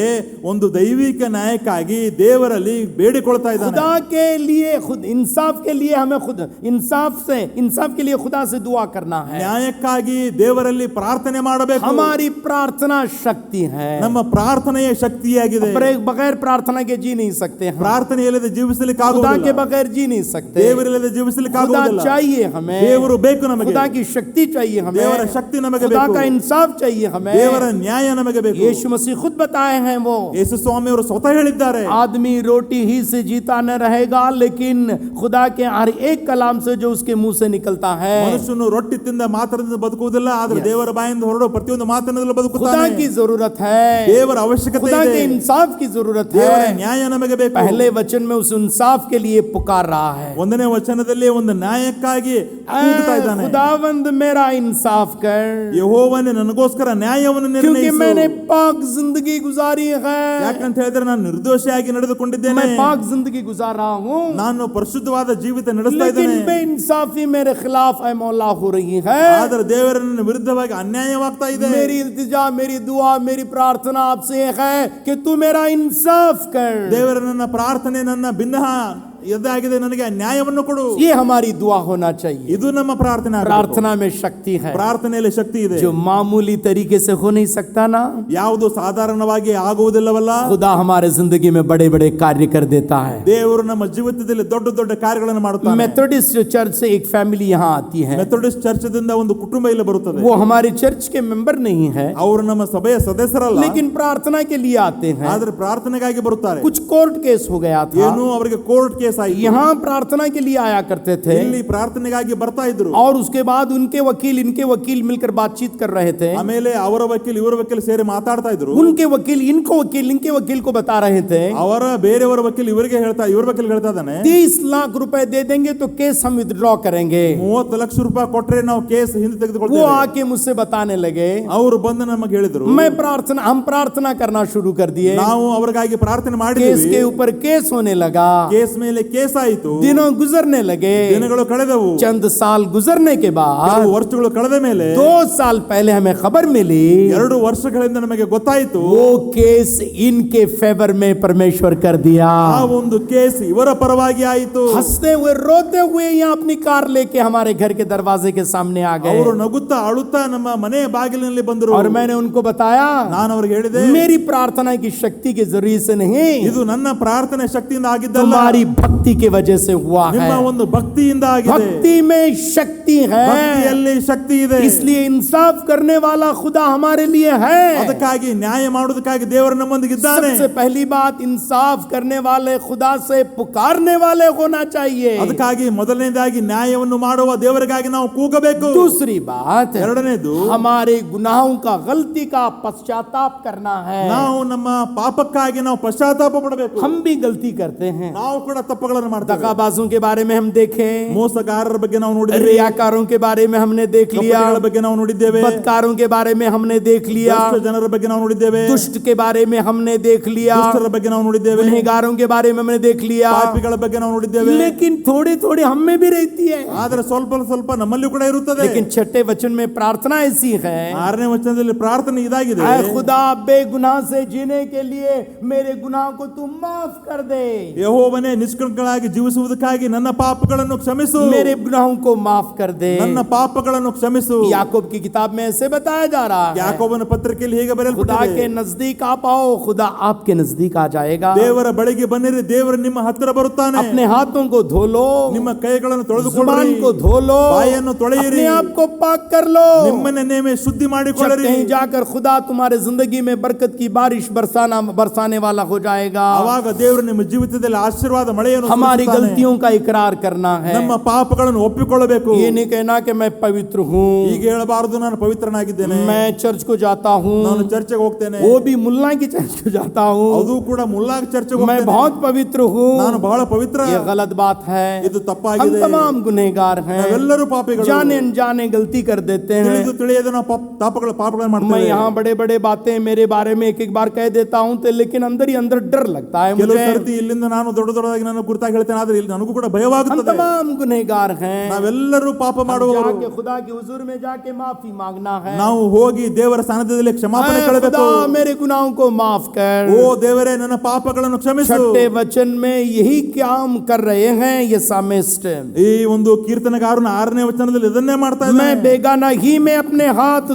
ಒಂದು ದೈವಿಕ ನ್ಯಾಯಕ್ಕಾಗಿ ದೇವರಲ್ಲಿ ಬೇಡಿಕೊಳ್ತಾ ಇದ್ದಾನೆ. खुदा के लिए खुद इंसाफ के लिए हमें खुद इंसाफ के लिए खुदा से दुआ करना है. ನ್ಯಾಯಕ್ಕಾಗಿ ದೇವರಲ್ಲಿ ಪ್ರಾರ್ಥನೆ ಮಾಡಬೇಕು. हमारी प्रार्थना शक्ति है. ನಮ್ಮ ಪ್ರಾರ್ಥನೆಯೇ ಶಕ್ತಿಯಾಗಿದೆ. बगैर प्रार्थना के जी नहीं सकते हम. ಪ್ರಾರ್ಥನೆ ಇಲ್ಲದೆ ಜೀವಿಸಲಿಕ್ಕೆ खुदा के ಆಗುವುದಿಲ್ಲ. बगैर जी नहीं सकते. ದೇವರಿಲ್ಲದೆ ಜೀವಿಸಲಿಕ್ಕೆ खुदा ಆಗುವುದಿಲ್ಲ. चाहिए हमें. ದೇವರು ಬೇಕು ನಮಗೆ. खुदा की शक्ति चाहिए हमें. ದೇವರ ಶಕ್ತಿ ನಮಗೆ खुदा ಬೇಕು. का इंसाफ चाहिए हमें. ದೇವರ ನ್ಯಾಯ ನಮಗೆ ಬೇಕು. यीशु मसीह खुद बताए हैं वो. ಯೇಸು ಸ್ವಾಮಿ ಅವರು ಸ್ವತಃ ಹೇಳಿದ್ದಾರೆ, आदमी रोटी ही से जीता न रहेगा, लेकिन खुदा के हर एक कलाम से जो उसके मुंह से निकलता है. ಮನುಷ್ಯನು ರೊಟ್ಟಿ ತಿಂದ ಮಾತ್ರದಿಂದ ಬದುಕುವುದಿಲ್ಲ, ಆದರೆ ದೇವರ ಬಾಯಿಂದ ಹೊರಡೋ ಪ್ರತಿಯೊಂದು ಮಾತಿನಿಂದಲೂ खुदा ಬದುಕುತ್ತಾನೆ. की जरूरत है. ದೇವರ ಅವಶ್ಯಕತೆ खुदा ಇದೆ. के इंसाफ की जरूरत ದೇವರ है. ನ್ಯಾಯ ನಮಗೆ ಬೇಕು. पहले वचन में उस इंसाफ के लिए पुकार रहा है. 1ನೇ ವಚನದಲ್ಲಿ ಒಂದು ನ್ಯಾಯಕ್ಕಾಗಿ ಕೂಗುತ್ತಾ ಇದ್ದಾನೆ. खुदावंद मेरा इंसाफ कर, ಯೆಹೋವನೇ ನನಗೋಸ್ಕರ ನ್ಯಾಯವನ್ನು क्योंकि मैंने ನಿರ್ಣಯಿಸು. पाक जिंदगी गुजारी है. ಯಾಕಂತ ಹೇಳಿದ್ರೆ ನಾನು ನಿರ್ದೋಷಿಯಾಗಿ ನಡೆದುಕೊಂಡಿದ್ದೇನೆ. मैं पाक जिंदगी गुजार रहा हूँ, ನಾನು ಪರಿಶುದ್ಧವಾದ ಜೀವಿತ ನಡೆಸ್ತಾ लेकिन ಇದ್ದೇನೆ. बेइंसाफी मेरे खिलाफ ऐ मौला हो रही है. ಆದರೆ ದೇವರ ನನ್ನ ವಿರುದ್ಧವಾಗಿ ಅನ್ಯಾಯವಾಗ್ತಾ ಇದೆ. मेरी इल्तिजा, मेरी दुआ, मेरी प्रार्थना आपसे है कि तू मेरा इंसाफ कर. ದೇವರ ನನ್ನ ಪ್ರಾರ್ಥನೆ, ನನ್ನ ಭಿನ್ನ ಇದಾಗಿದೆ, ನನಗೆ ನ್ಯಾಯವನ್ನು ಕೊಡು. ये हमारी दुआ होना चाहिए. ಇದು ನಮ್ಮ ಪ್ರಾರ್ಥನೆ ಆಗಬೇಕು. प्रार्थना में शक्ति है ಪ್ರಾರ್ಥನೆಯಲ್ಲಿ ಶಕ್ತಿ ಇದೆ. जो मामूली तरीके से हो नहीं सकता ना. ಯಾವುದು ಸಾಧಾರಣವಾಗಿ ಆಗುವುದಿಲ್ಲವಲ್ಲ. खुदा हमारे जिंदगी में बड़े बड़े कार्य कर देता है. ದೇವರು ನಮ್ಮ ಜೀವಿತದಲ್ಲಿ ದೊಡ್ಡ ದೊಡ್ಡ ಕಾರ್ಯಗಳನ್ನು ಮಾಡುತ್ತಾನೆ. मेथोडिस्ट चर्च से एक फैमिली यहाँ आती है. ಮೆಥೋಡಿಸ್ಟ್ ಚರ್ಚದಿಂದ ಒಂದು ಕುಟುಂಬ ಇಲ್ಲಿ ಬರುತ್ತದೆ. वो हमारे चर्च के मेंबर नहीं है, ಅವರು ನಮ್ಮ ಸಭೆಯ ಸದಸ್ಯರಲ್ಲ, लेकिन प्रार्थना के लिए आते हैं. ಆದ್ರೆ ಪ್ರಾರ್ಥನೆಗಾಗಿ ಬರುತ್ತಾರೆ. कुछ कोर्ट केस हो गया था, ಏನು ಅವರಿಗೆ ಕೋರ್ಟ್ ಕೇಸ್ ಆಯಿತು. यहाँ प्रार्थना के लिए आया करते थे, ಇಲ್ಲಿ ಪ್ರಾರ್ಥನೆಗಾಗಿ ಬರ್ತಾ ಇದ್ರು. और उसके बाद उनके वकील इनके वकील मिलकर बातचीत कर रहे थे. ಆಮೇಲೆ ಅವರ ವಕೀಲ್ ಇವರ ವಕೀಲ್ ಸೇರಿ ಮಾತಾಡ್ತಾ ಇದ್ರು. उनके वकील इनको वकील इनके वकील को बता रहे थे, ಅವರ ಬೇರೆಯವರ ವಕೀಲ್ ಇವರಿಗೆ ಹೇಳ್ತಾ, ಇವ್ರ ವಕೀಲ್ ಹೇಳ್ತಾ ಇದ್ದಾನೆ, 30 लाख रुपए दे देंगे तो केस हम विथड्रॉ करेंगे. 30 ಲಕ್ಷ ರೂಪಾಯಿ ಕೊಟ್ರೆ ನಾವು ಕೇಸ್ ಹಿಂದೆ वो ತೆಗೆದುಕೊಳ್ತೇವೆ. आके मुझसे बताने लगे. ಅವರು ಬಂದು ನಮಗೆ ಹೇಳಿದ್ರು. हम प्रार्थना करना शुरू कर दिए. ನಾವು ಅವರಿಗಾಗಿ ಪ್ರಾರ್ಥನೆ केस ಮಾಡಿದ್ವಿ. के ऊपर केस होने लगा. ಕೇಸ್ ಮೇಲೆ ಕೇಸ್ ಆಯಿತು. दिनों गुजरने लगे. ದಿನಗಳು ಕಳೆದವು. चंद साल गुजरने के बाद ಕೆಲವು ವರ್ಷಗಳು ಕಳೆದ ಮೇಲೆ 2 साल पहले हमें खबर मिली 2 ವರ್ಷಗಳಿಂದ ನಮಗೆ ಗೊತ್ತಾಯಿತು, वो केस इनके फेवर में परमेश्वर कर दिया. ಆ ಒಂದು ಕೇಸ್ ಇವರ ಪರವಾಗಿ ಆಯಿತು. हंसते हुए रोते हुए यहाँ अपनी कार लेके हमारे घर के दरवाजे के सामने आ ಅವರು गए. ನಗುತ್ತಾ ಅಳುತ್ತಾ ನಮ್ಮ ಮನೆ ಬಾಗಿಲಿನಲ್ಲಿ ಬಂದರು. और मैंने उनको बताया, ನಾನು ಅವರಿಗೆ ಹೇಳಿದೆ, मेरी प्रार्थना की शक्ति के जरिए से नहीं, ಇದು ನನ್ನ ಪ್ರಾರ್ಥನೆ ಶಕ್ತಿಯಿಂದ ಆಗಿದ್ದಲ್ಲ, तुम्हारी भक्ति की वजह से हुआ ನಿಮ್ಮ है. ಒಂದು ಭಕ್ತಿಯಿಂದ ಆಗಿದೆ. भक्ति में शक्ति है, ಭಕ್ತಿಯಲ್ಲಿ ಶಕ್ತಿ ಇದೆ. इसलिए इंसाफ करने वाला खुदा हमारे लिए है. ಅದಕ್ಕಾಗಿ ನ್ಯಾಯ ಮಾಡುವುದಕ್ಕಾಗಿ ದೇವರು ನಮ್ಮೊಂದಿಗೆ ಇದ್ದಾನೆ. सबसे पहली बात, इंसाफ करने वाले खुदा से पुकारने वाले होना चाहिए. ಅದಕ್ಕಾಗಿ ಮೊದಲನೇದಾಗಿ ನ್ಯಾಯವನ್ನು ಮಾಡುವ ದೇವರಿಗಾಗಿ ನಾವು ಕೂಗಬೇಕು. दूसरी बात, ಎರಡನೇದು, हमारे गुनाहों का, गलती का पश्चाताप करना है. ನಾವು ನಮ್ಮ ಪಾಪಕ್ಕಾಗಿ ನಾವು ಪಶ್ಚಾತ್ತಾಪ ಪಡಬೇಕು. हम भी गलती करते हैं, ನಾವು ಕೂಡ ತಪ್ಪು ಪಾಪಗಳನ್ನು ಮಾಡ್ತೇವೆ. दगाबाजों के बारे में हम देखें, ಮೋಸಗಾರರ ಬಗ್ಗೆ ನಾವು ನೋಡಿದ್ದೇವೆ, रियाकारों के बारे में हमने देख लिया, ಕಪಟಿಗಳ ಬಗ್ಗೆ ನಾವು ನೋಡಿದ್ದೇವೆ, बदकारों के बारे में हमने देख लिया, ದುಷ್ಟ ಜನರ ಬಗ್ಗೆ ನಾವು ನೋಡಿದ್ದೇವೆ, दुष्ट के बारे में हमने देख लिया, ದುಷ್ಟರ ಬಗ್ಗೆ ನಾವು ನೋಡಿದ್ದೇವೆ, गुनहगारों के बारे में हमने देख लिया. ಪಾಪಿಗಳ ಬಗ್ಗೆ ನಾವು ನೋಡಿದ್ದೇವೆ. लेकिन थोड़ी थोड़ी हम में भी रहती है. ಆದರೆ ಸ್ವಲ್ಪ ಸ್ವಲ್ಪ ನಮ್ಮಲ್ಲಿ ಕೂಡ ಇರುತ್ತದೆ. लेकिन छठे वचन में प्रार्थना ऐसी है, 6ನೇ ವಚನದಲ್ಲಿ ಪ್ರಾರ್ಥನೆ ಇದಾಗಿದೆ, ऐ खुदा बेगुनाह से जीने के लिए मेरे गुनाह को तू माफ कर दे, ಯೆಹೋವನೇ ನಿಷ್ಕಳಂಕಳಾಗಿ ಜೀವಿಸುವುದಕ್ಕಾಗಿ ನನ್ನ ಪಾಪಗಳನ್ನು ಕ್ಷಮಿಸು, मेरे गुनाहों को माफ कर दे. ನನ್ನ ಪಾಪಗಳನ್ನು ಕ್ಷಮಿಸು. याकूब की किताब में ऐसे बताया जा रहा है, ಯಾಕೋಬನ ಪತ್ರಿಕೆಯಲ್ಲಿ ಹೀಗೆ खुदा ಬರೆಯಲ್ಪಟ್ಟಿದೆ, के नजदीक आप आओ, खुदा आपके नजदीक आ जाएगा. ದೇವರ ಬಳಿಗೆ ಬನ್ನಿರಿ, ದೇವರು ನಿಮ್ಮ ಹತ್ತಿರ ಬರುತ್ತಾನೆ. अपने हाथों को धो लो, ನಿಮ್ಮ ಕೈಗಳನ್ನು जुबान ತೊಳೆದುಕೊಳ್ಳಿರಿ, को धो लो, ಬಾಯನ್ನು ತೊಳೆಯಿರಿ, अपने आप को पाक कर लो. ನಿಮ್ಮನ್ನೇ ನೀವೇ ಶುದ್ಧಿ जब ಮಾಡಿಕೊಳ್ಳಿರಿ. कहीं जाकर खुदा तुम्हारे जिंदगी में बरकत की बारिश बरसाने वाला हो जाएगा. ಆವಾಗ ದೇವರು ನಿಮ್ಮ ಜೀವಿತದಲ್ಲಿ ಆಶೀರ್ವಾದ ಮಳೆಯನ್ನು हमारी ಸುರಿಸುತ್ತಾನೆ. गलतियों का इकरार करना है, ನಮ್ಮ ಪಾಪಗಳನ್ನು ಒಪ್ಪಿಕೊಳ್ಳಬೇಕು. ये नहीं कहना कि मैं पवित्र हूँ, ಈಗ ಹೇಳಬಾರದು ನಾನು ಪವಿತ್ರನಾಗಿದ್ದೇನೆ, मैं चर्च को जाता हूँ, ನಾನು ಚರ್ಚೆಗೆ ಹೋಗ್ತೇನೆ, वो भी मुल्ला की चर्च को जाता हूँ, ಅದು ಕೂಡ ಮುಲ್ಲಾಗ್ ಚರ್ಚೆಗೆ मैं ಹೋಗ್ತೇನೆ, बहुत पवित्र हूँ. ನಾನು ಬಹಳ ಪವಿತ್ರ. ये गलत बात है. ಇದು हम ತಪ್ಪಾಗಿದೆ. तमाम गुनहगार हैं, ನಾವೆಲ್ಲರೂ ಪಾಪಿಗಳು, जाने अनजाने गलती कर देते हैं. ತಿಳಿದು ತಿಳಿಯದೆ ನಾವು ಪಾಪಗಳನ್ನು मैं ಮಾಡ್ತೇವೆ. यहाँ बड़े बड़े बातें मेरे बारे में एक बार कह देता हूँ, तो लेकिन अंदर ही अंदर डर लगता है ಕೆಲವು मुझे. ಸರ್ತಿ ಇಲ್ಲಿಂದ ನಾನು ದೊಡ್ಡದಾಗಿ ನಾನು ಗುರುತಾಗಿ ಹೇಳ್ತೇನೆ, ಆದ್ರೆ ಇಲ್ಲಿ ನನಗೂ ಕೂಡ हम ಭಯವಾಗುತ್ತದೆ. तमाम गुनहगार हैं. ನಾವೆಲ್ಲರೂ ಪಾಪ हम ಮಾಡುವವರು. जाके खुदा के हुजूर में जाके माफी मांगना है. ನಾವು ಹೋಗಿ ದೇವರ ಸಾನ್ನಿಧ್ಯದಲ್ಲಿ ಕ್ಷಮಾಪಣೆ ऐ ಕೇಳಬೇಕು. खुदा मेरे गुनाहों को माफ कर. ಓ ದೇವರೇ ನನ್ನ ಪಾಪಗಳನ್ನು ಕ್ಷಮಿಸು. छठे वचन में यही काम कर रहे हैं ये सामिस्ट. ಈ ಒಂದು ಕೀರ್ತನಗಾರನ 6ನೇ ವಚನದಲ್ಲಿ ಇದನ್ನೇ ಮಾಡ್ತಾ मैं ಇದ್ದಾನೆ. बेगाना ही में अपने हाथ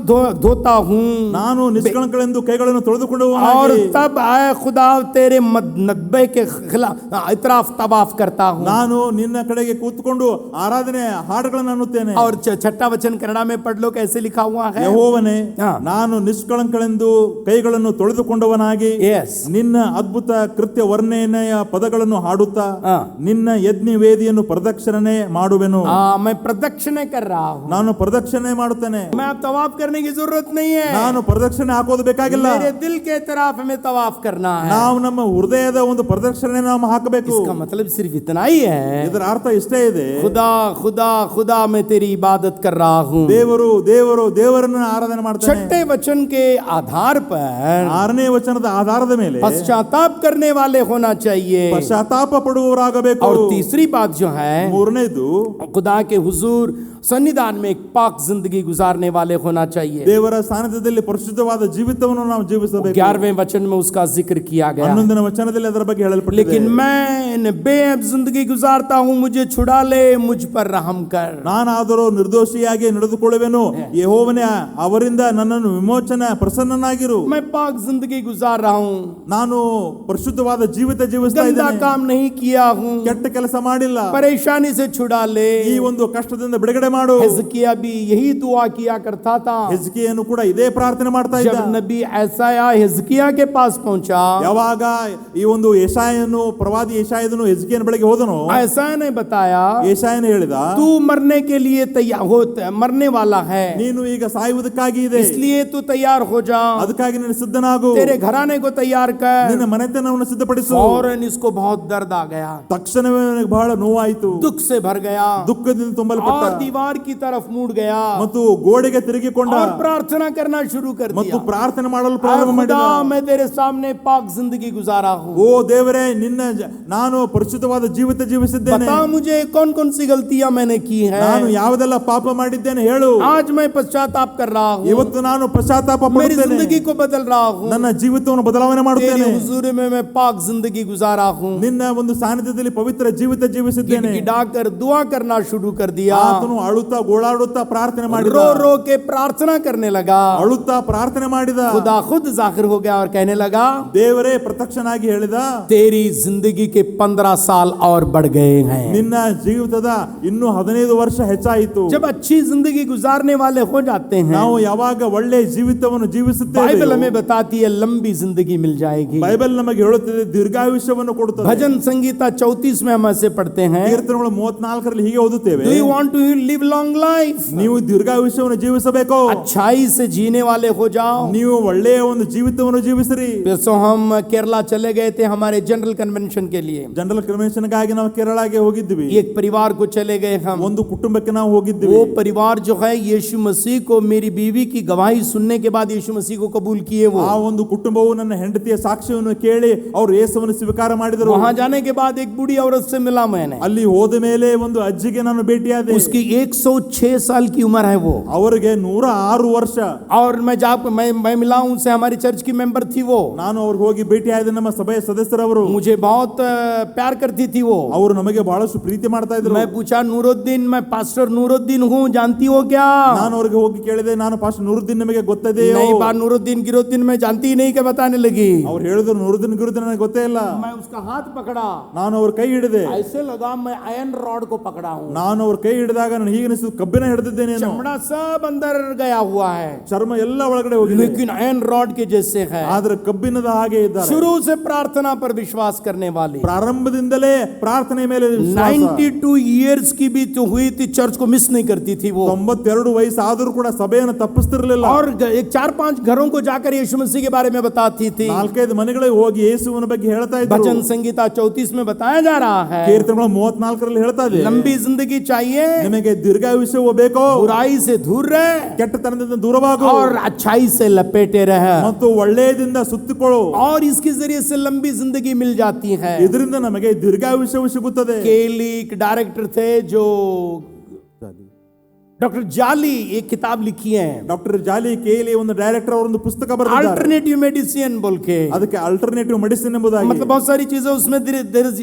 धोता हूँ, ನಾನು ನಿಷ್ಕಳಂಕಳೆಂದು ಕೈಗಳನ್ನು ತೊಳೆದುಕೊಂಡು और तब आए खुदा तेरे नब्बे के खिलाफ इतराफ तवाफ करता हूँ. ನಾನು ನಿನ್ನ ಕಡೆಗೆ ಕೂತ್ಕೊಂಡು ಆರಾಧನೆ ಹಾಡುಗಳನ್ನು ಅನ್ನುತ್ತೇನೆ. और छठा वचन कन्नड़ा में पढ़ लो कैसे लिखा हुआ है. ಯೆಹೋವನೇ, ಹಾ. ನಾನು ನಿಷ್ಕಳಂಕಳೆಂದು ಕೈಗಳನ್ನು ತೊಳೆದುಕೊಂಡವನಾಗಿ Yes. ನಿನ್ನ ಅದ್ಭುತ ಕೃತ್ಯ ವರ್ಣನೆಯ ಪದಗಳನ್ನು ಹಾಡುತ್ತಾ ಹಾ. ನಿನ್ನ ಯಜ್ಞ ವೇದಿಯನ್ನು ಪ್ರದಕ್ಷಿಣೆ ಮಾಡುವೆನು. मैं प्रदक्षिणे कर रहा हूँ. ನಾನು ಪ್ರದಕ್ಷಿಣೆ ಮಾಡುತ್ತೇನೆ. मैं अब तवाफ करने की जरूरत नहीं है. ನಾನು ಪ್ರದಕ್ಷಿಣೆ ಹಾಕೋದು ಬೇಕಾಗಿಲ್ಲ. मेरे दिल के तरफ हमें तवाफ करना है. ನಾವು ನಮ್ಮ ಹೃದಯದ ಒಂದು ಪ್ರದಕ್ಷಿಣೆ ನಾವು ಹಾಕಬೇಕು. इसका मतलब सिर्फ इतना ही है, ಇದರ ಅರ್ಥ ಇಷ್ಟೇ ಇದೆ, खुदा खुदा खुदा मैं तेरी इबादत कर रहा हूँ. ದೇವರು ದೇವರು ದೇವರನ್ನು ಆರಾಧನೆ ಮಾಡ್ತಾನೆ. छठे वचन के आधार पर 6ನೇ ವಚನದ ಆಧಾರದ ಮೇಲೆ पश्चाताप करने वाले होना चाहिए. ಪಶ್ಚಾತ್ತಾಪ ಪಡುವವರಾಗಬೇಕು. और तीसरी बात जो है, ಮೂರನೇದು खुदा के हुजूर सन्निधान में एक पाक जिंदगी गुजारने वाले होना चाहिए. ದೇವರ ಸಾನ್ನಿಧ್ಯದಲ್ಲಿ ಪರಿಶುದ್ಧವಾದ ಜೀವಿತವನ್ನು ನಾವು ಜೀವಿಸಬೇಕು. 11वें वचन में उसका जिक्र किया गया. 11ನೇ ವಚನದಲ್ಲಿ ಅದರ ಬಗ್ಗೆ ಹೇಳಲ್ಪಟ್ಟಿದೆ. लेकिन मैं बेअब जिंदगी गुजारता हूँ, मुझे छुड़ा ले, मुझ पर रहम कर. ನಾನಾದರೂ ನಿರ್ದೋಷಿಯಾಗಿ ನಡೆದುಕೊಳ್ಳುವೆನು, ಯೆಹೋವನೇ ಅವರಿಂದ ನನ್ನನ್ನು ವಿಮೋಚನೆ ಪ್ರಸನ್ನನಾಗಿರು. मैं पाक जिंदगी गुजार रहा हूँ, ನಾನು ಪರಿಶುದ್ಧವಾದ ಜೀವಿತ ಜೀವಿಸ್ತಾ गंदा ಇದ್ದೇನೆ, काम नहीं किया हूँ, ಕೆಟ್ಟ ಕೆಲಸ ಮಾಡಿಲ್ಲ, परेशानी से छुड़ा ले. ಈ ಒಂದು ಕಷ್ಟದಿಂದ ಬಿಡುಗಡೆ ಮಾಡು. हिजकिया भी यही दुआ किया करता था. ಹಿಜ್ಕೀಯನು ಕೂಡ ಇದೇ ಪ್ರಾರ್ಥನೆ ಮಾಡ್ತಾ ಇದ್ದ. जब नबी ऐसाया हिजकिया के पास पहुंचा, ಯಾವಾಗ ಈ ಒಂದು ಯೆಶಾಯನು ಪ್ರವಾದಿ ಯೆಶಾಯನು ಹಿಜ್ಕೀಯನ ಬಳಿಗೆ ಹೋದನು, ऐसा ने बताया ಯೆಶಾಯನು ಹೇಳಿದ, तू मरने के लिए तैयार हो, मरने वाला है, ನೀನು ಈಗ ಸಾಯುವುದಕ್ಕಾಗಿ ಇದೆ, इसलिए तू तैयार हो जा, ಅದಕ್ಕಾಗಿ ನೀನು ಸಿದ್ಧನಾಗು, तेरे घराने को तैयार कर. ನಿನ್ನ ಮನೆತನವನ್ನು ಸಿದ್ಧಪಡಿಸು. फौरन इसको बहुत दर्द आ गया, ತಕ್ಷಣವೇ ಅವನಿಗೆ ಬಹಳ ನೋವಾಯಿತು, दुख से भर गया, ದುಃಖದಿಂದ ತುಂಬಲ್ಪಟ್ಟ और दीवार की तरफ मुड़ गया ಮತ್ತು ಗೋಡೆಗೆ ತಿರುಗಿಕೊಂಡ और प्रार्थना करना शुरू कर ಮತ್ತು दिया. ಪ್ರಾರ್ಥನೆ ಮಾಡಲು ऐ ಪ್ರಾರಂಭ ಮಾಡಿದ. खुदा मैं तेरे सामने पाक जिंदगी गुजारा हूँ, ಓ ದೇವರೇ, ನಾನು ಪರಿಶುದ್ಧವಾದ ಜೀವಿತ ಜೀವಿಸಿದ್ದೇನೆ, बता मुझे कौन कौन सी गलतियां मैंने की है. ನಾನು ಯಾವುದೆಲ್ಲ ಪಾಪ ಮಾಡಿದ್ದೇನೆ ಹೇಳು. आज मैं पश्चाताप कर रहा हूँ, ಇವತ್ತು ನಾನು ಪಶ್ಚಾತ್ತಾಪ मेरी ಪಡುತ್ತೇನೆ, जिंदगी को बदल रहा हूँ, ನನ್ನ ಜೀವಿತವನ್ನು ಬದಲಾವಣೆ तेरे ಮಾಡುತ್ತೇನೆ, हुजूर में मैं पाक जिंदगी गुजारा हूँ. ನಿನ್ನ ಒಂದು ಸಾನ್ನಿಧ್ಯದಲ್ಲಿ ಪವಿತ್ರ ಜೀವಿತ ಜೀವಿಸಿದ್ದೇನೆ. गिड़गिड़ाकर दुआ करना शुरू कर दिया, ಆತನು ಅಳುತ್ತಾ ಗೋಳಾಡುತ್ತಾ ಪ್ರಾರ್ಥನೆ ಮಾಡಿದ, रो रो के प्रार्थना करने लगा. ಅಳುತ್ತಾ ಪ್ರಾರ್ಥನೆ ಮಾಡಿದ. खुदा खुद जाहिर हो गया और कहने लगा, ದೇವರೇ ಪ್ರತ್ಯಕ್ಷನಾಗಿ ಹೇಳಿದ, तेरी जिंदगी के 15 साल और बढ़ गए हैं. ನಿನ್ನ ಜೀವಿತದ ಇನ್ನೂ 15 ವರ್ಷ ಹೆಚ್ಚಾಯಿತು. जब अच्छी जिंदगी गुजारने वाले हो जाते हैं, ನಾವು ಯಾವಾಗ ಒಳ್ಳೆ ಜೀವಿತವನ್ನು ಜೀವಿಸುತ್ತೇವೆ, बाइबल हमें बताती है लंबी जिंदगी मिल जाएगी. ಬೈಬಲ್ ನಮಗೆ ಹೇಳುತ್ತದೆ ದೀರ್ಘಾಯುಷ್ಯವನ್ನು ಕೊಡುತ್ತದೆ. भजन संगीता 34 में हम ऐसे पढ़ते हैं, ಕೀರ್ತನೆಗಳು 34ರಲ್ಲಿ ಹೀಗೆ ಓದುತ್ತೇವೆ, Do you want to live live long life. ನೀವು ದೀರ್ಘಾಯುಷ್ಯವನ್ನು ಜೀವಿಸಬೇಕು, अच्छाई से जीने वाले हो जाओ. ನೀವು ಒಳ್ಳೆಯ ಒಂದು ಜೀವಿತವನ್ನು ಜೀವಿಸಿರಿ. परसों हम केरला चले गए थे हमारे जनरल कन्वेंशन के लिए. ಜನರಲ್ ಕನ್ವೆನ್ಷನ್ ಗಾಗಿ ನಾವು ಕೇರಳಗೆ ಹೋಗಿದ್ವಿ. एक परिवार को चले गए हम. ಒಂದು ಕುಟುಂಬಕ್ಕೆ ನಾವು ಹೋಗಿದ್ವಿ. वो परिवार जो है यीशु मसीह को, मेरी बीवी की गवाही सुनने के बाद यीशु मसीह को कबूल किए. वो ಆ ಒಂದು ಕುಟುಂಬವು ನನ್ನ ಹೆಂಡತಿಯ ಸಾಕ್ಷ್ಯವನ್ನು ಕೇಳಿ ಅವರು ಯೇಸುವನ್ನು ಸ್ವೀಕಾರ ಮಾಡಿದರು. वहां जाने के बाद एक बूढ़ी औरत से मिला मैंने. ಅಲ್ಲಿ ಹೋದ ಮೇಲೆ ಒಂದು ಅಜ್ಜಿಗೆ ನಾನು ಭೇಟಿಯಾದೆ. उसकी 106 साल की उम्र है वो. ಅವರಿಗೆ 106 ವರ್ಷ. और मैं मिला उनसे, हमारी चर्च की मेंबर थी वो. ನಾನು ಅವ್ರಿಗೆ ಹೋಗಿ ಭೇಟಿಯಾದೆ. ನಮ್ಮ ಸಭೆಯ ಸದಸ್ಯರವರು मुझे बहुत प्यार करती थी वो. ಅವರು ನಮಗೆ ಬಹಳಷ್ಟು ಪ್ರೀತಿ ಮಾಡ್ತಾ ಇದ್ರು. मैं पूछा, नूरुद्दीन, मैं पास्टर नूरुद्दीन हूँ, जानती हो क्या? ನಾನು ಅವ್ರಿಗೆ ಹೋಗಿ ಕೇಳಿದೆ, ನಾನು ಪಾಸ್ಟರ್ ನೂರುದ್ದೀನ್ ನಿಮಗೆ ಗೊತ್ತಿದೆಯೋ? नहीं, बात नूरुद्दीन गिरुद्दीन मैं जानती ही नहीं के बताने लगी. ಅವ್ರು ಹೇಳಿದ್ರು ನೂರುದ್ದೀನ್ ಗಿರುದ್ದೀನ್ ನನಗೆ ಗೊತ್ತೇ ಇಲ್ಲ. मैं उसका हाथ पकड़ा, ನಾನು ಅವ್ರ ಕೈ ಹಿಡಿದೆ. ऐसे लगा मैं आयरन रॉड को पकड़ा हूँ. ನಾನು ಅವ್ರ ಕೈ ಹಿಡಿದಾಗ ನಾನು ಹೀಗೆ ಅನಿಸಿತು, ಕಬ್ಬಿಣ ಹಿಡಿದಿದ್ದೇನೆ. चमड़ा सब अंदर गया हुआ है, ಚರ್ಮ ಎಲ್ಲ ಒಳಗಡೆ ಹೋಗಿದೆ, लेकिन आयरन रॉड के जैसे है. ಆದ್ರೆ ಕಬ್ಬಿಣದ ಹಾಗೆ ಇದ್ದಾರೆ. शुरू से प्रार्थना पर विश्वास करने वाली, ಪ್ರಾರಂಭದಿಂದಲೇ ಪ್ರಾರ್ಥನೆ ಮೇಲೆ ವಿಶ್ವಾಸ. 92 इयर्स की भी तो हुई थी, चर्च को मिस नहीं करती थी वो. 92 ವಯಸ್ಸಾದರೂ ಕೂಡ ಸಭೆಯನ್ನು ತಪ್ಪಿಸ್ತಿರ್ಲಿಲ್ಲ. और एक 4-5 घरों को जाकर यीशु मसीह के बारे में बताती थी. 4-5 ಮನೆಗಳಿಗೆ ಹೋಗಿ ಯೇಸುವಿನ ಬಗ್ಗೆ ಹೇಳ್ತಾ ಇದ್ರು. भजन संगीता 34 में बताया जा रहा है, ಕೀರ್ತನೆಗಳು 34ರಲ್ಲಿ ಹೇಳ್ತಾ ಇದೆ, लंबी जिंदगी चाहिए, ನಿಮಗೆ ದೀರ್ಘಾಯುಷ್ಯ ಬೇಕೋ, बुराई से दूर रहे ಕೆಟ್ಟತನದಿಂದ ದೂರವಾಗು, और अच्छाई से लपेटे रहे. ಮತ್ತು ಒಳ್ಳೆಯದಿಂದ ಸುತ್ತಿಕೊಳ್ಳು. और इसके जरिए से लंबी जिंदगी मिल जाती है. ಇದರಿಂದ ನಮಗೆ ದೀರ್ಘಾಯುಷ್ಯವು ಸಿಗುತ್ತದೆ. केली एक डायरेक्टर थे जो डॉक्टर जाली एक किताब लिखी है, ಡಾಕ್ಟರ್ ಜಾಲಿ ಕೇಲಿ ಒಂದು ಡೈರೆಕ್ಟರ್ ಅವರೊಂದು ಪುಸ್ತಕ ಬರೆದಿದ್ದಾರೆ. अल्टरनेटिव मेडिसिन बोल के. ಅದಕ್ಕೆ ಅಲ್ಟರ್ನೇಟಿವ್ ಮೆಡಿಸಿನ್ ಎಂಬುದಾಗಿ, मतलब बहुत सारी चीजें उसमें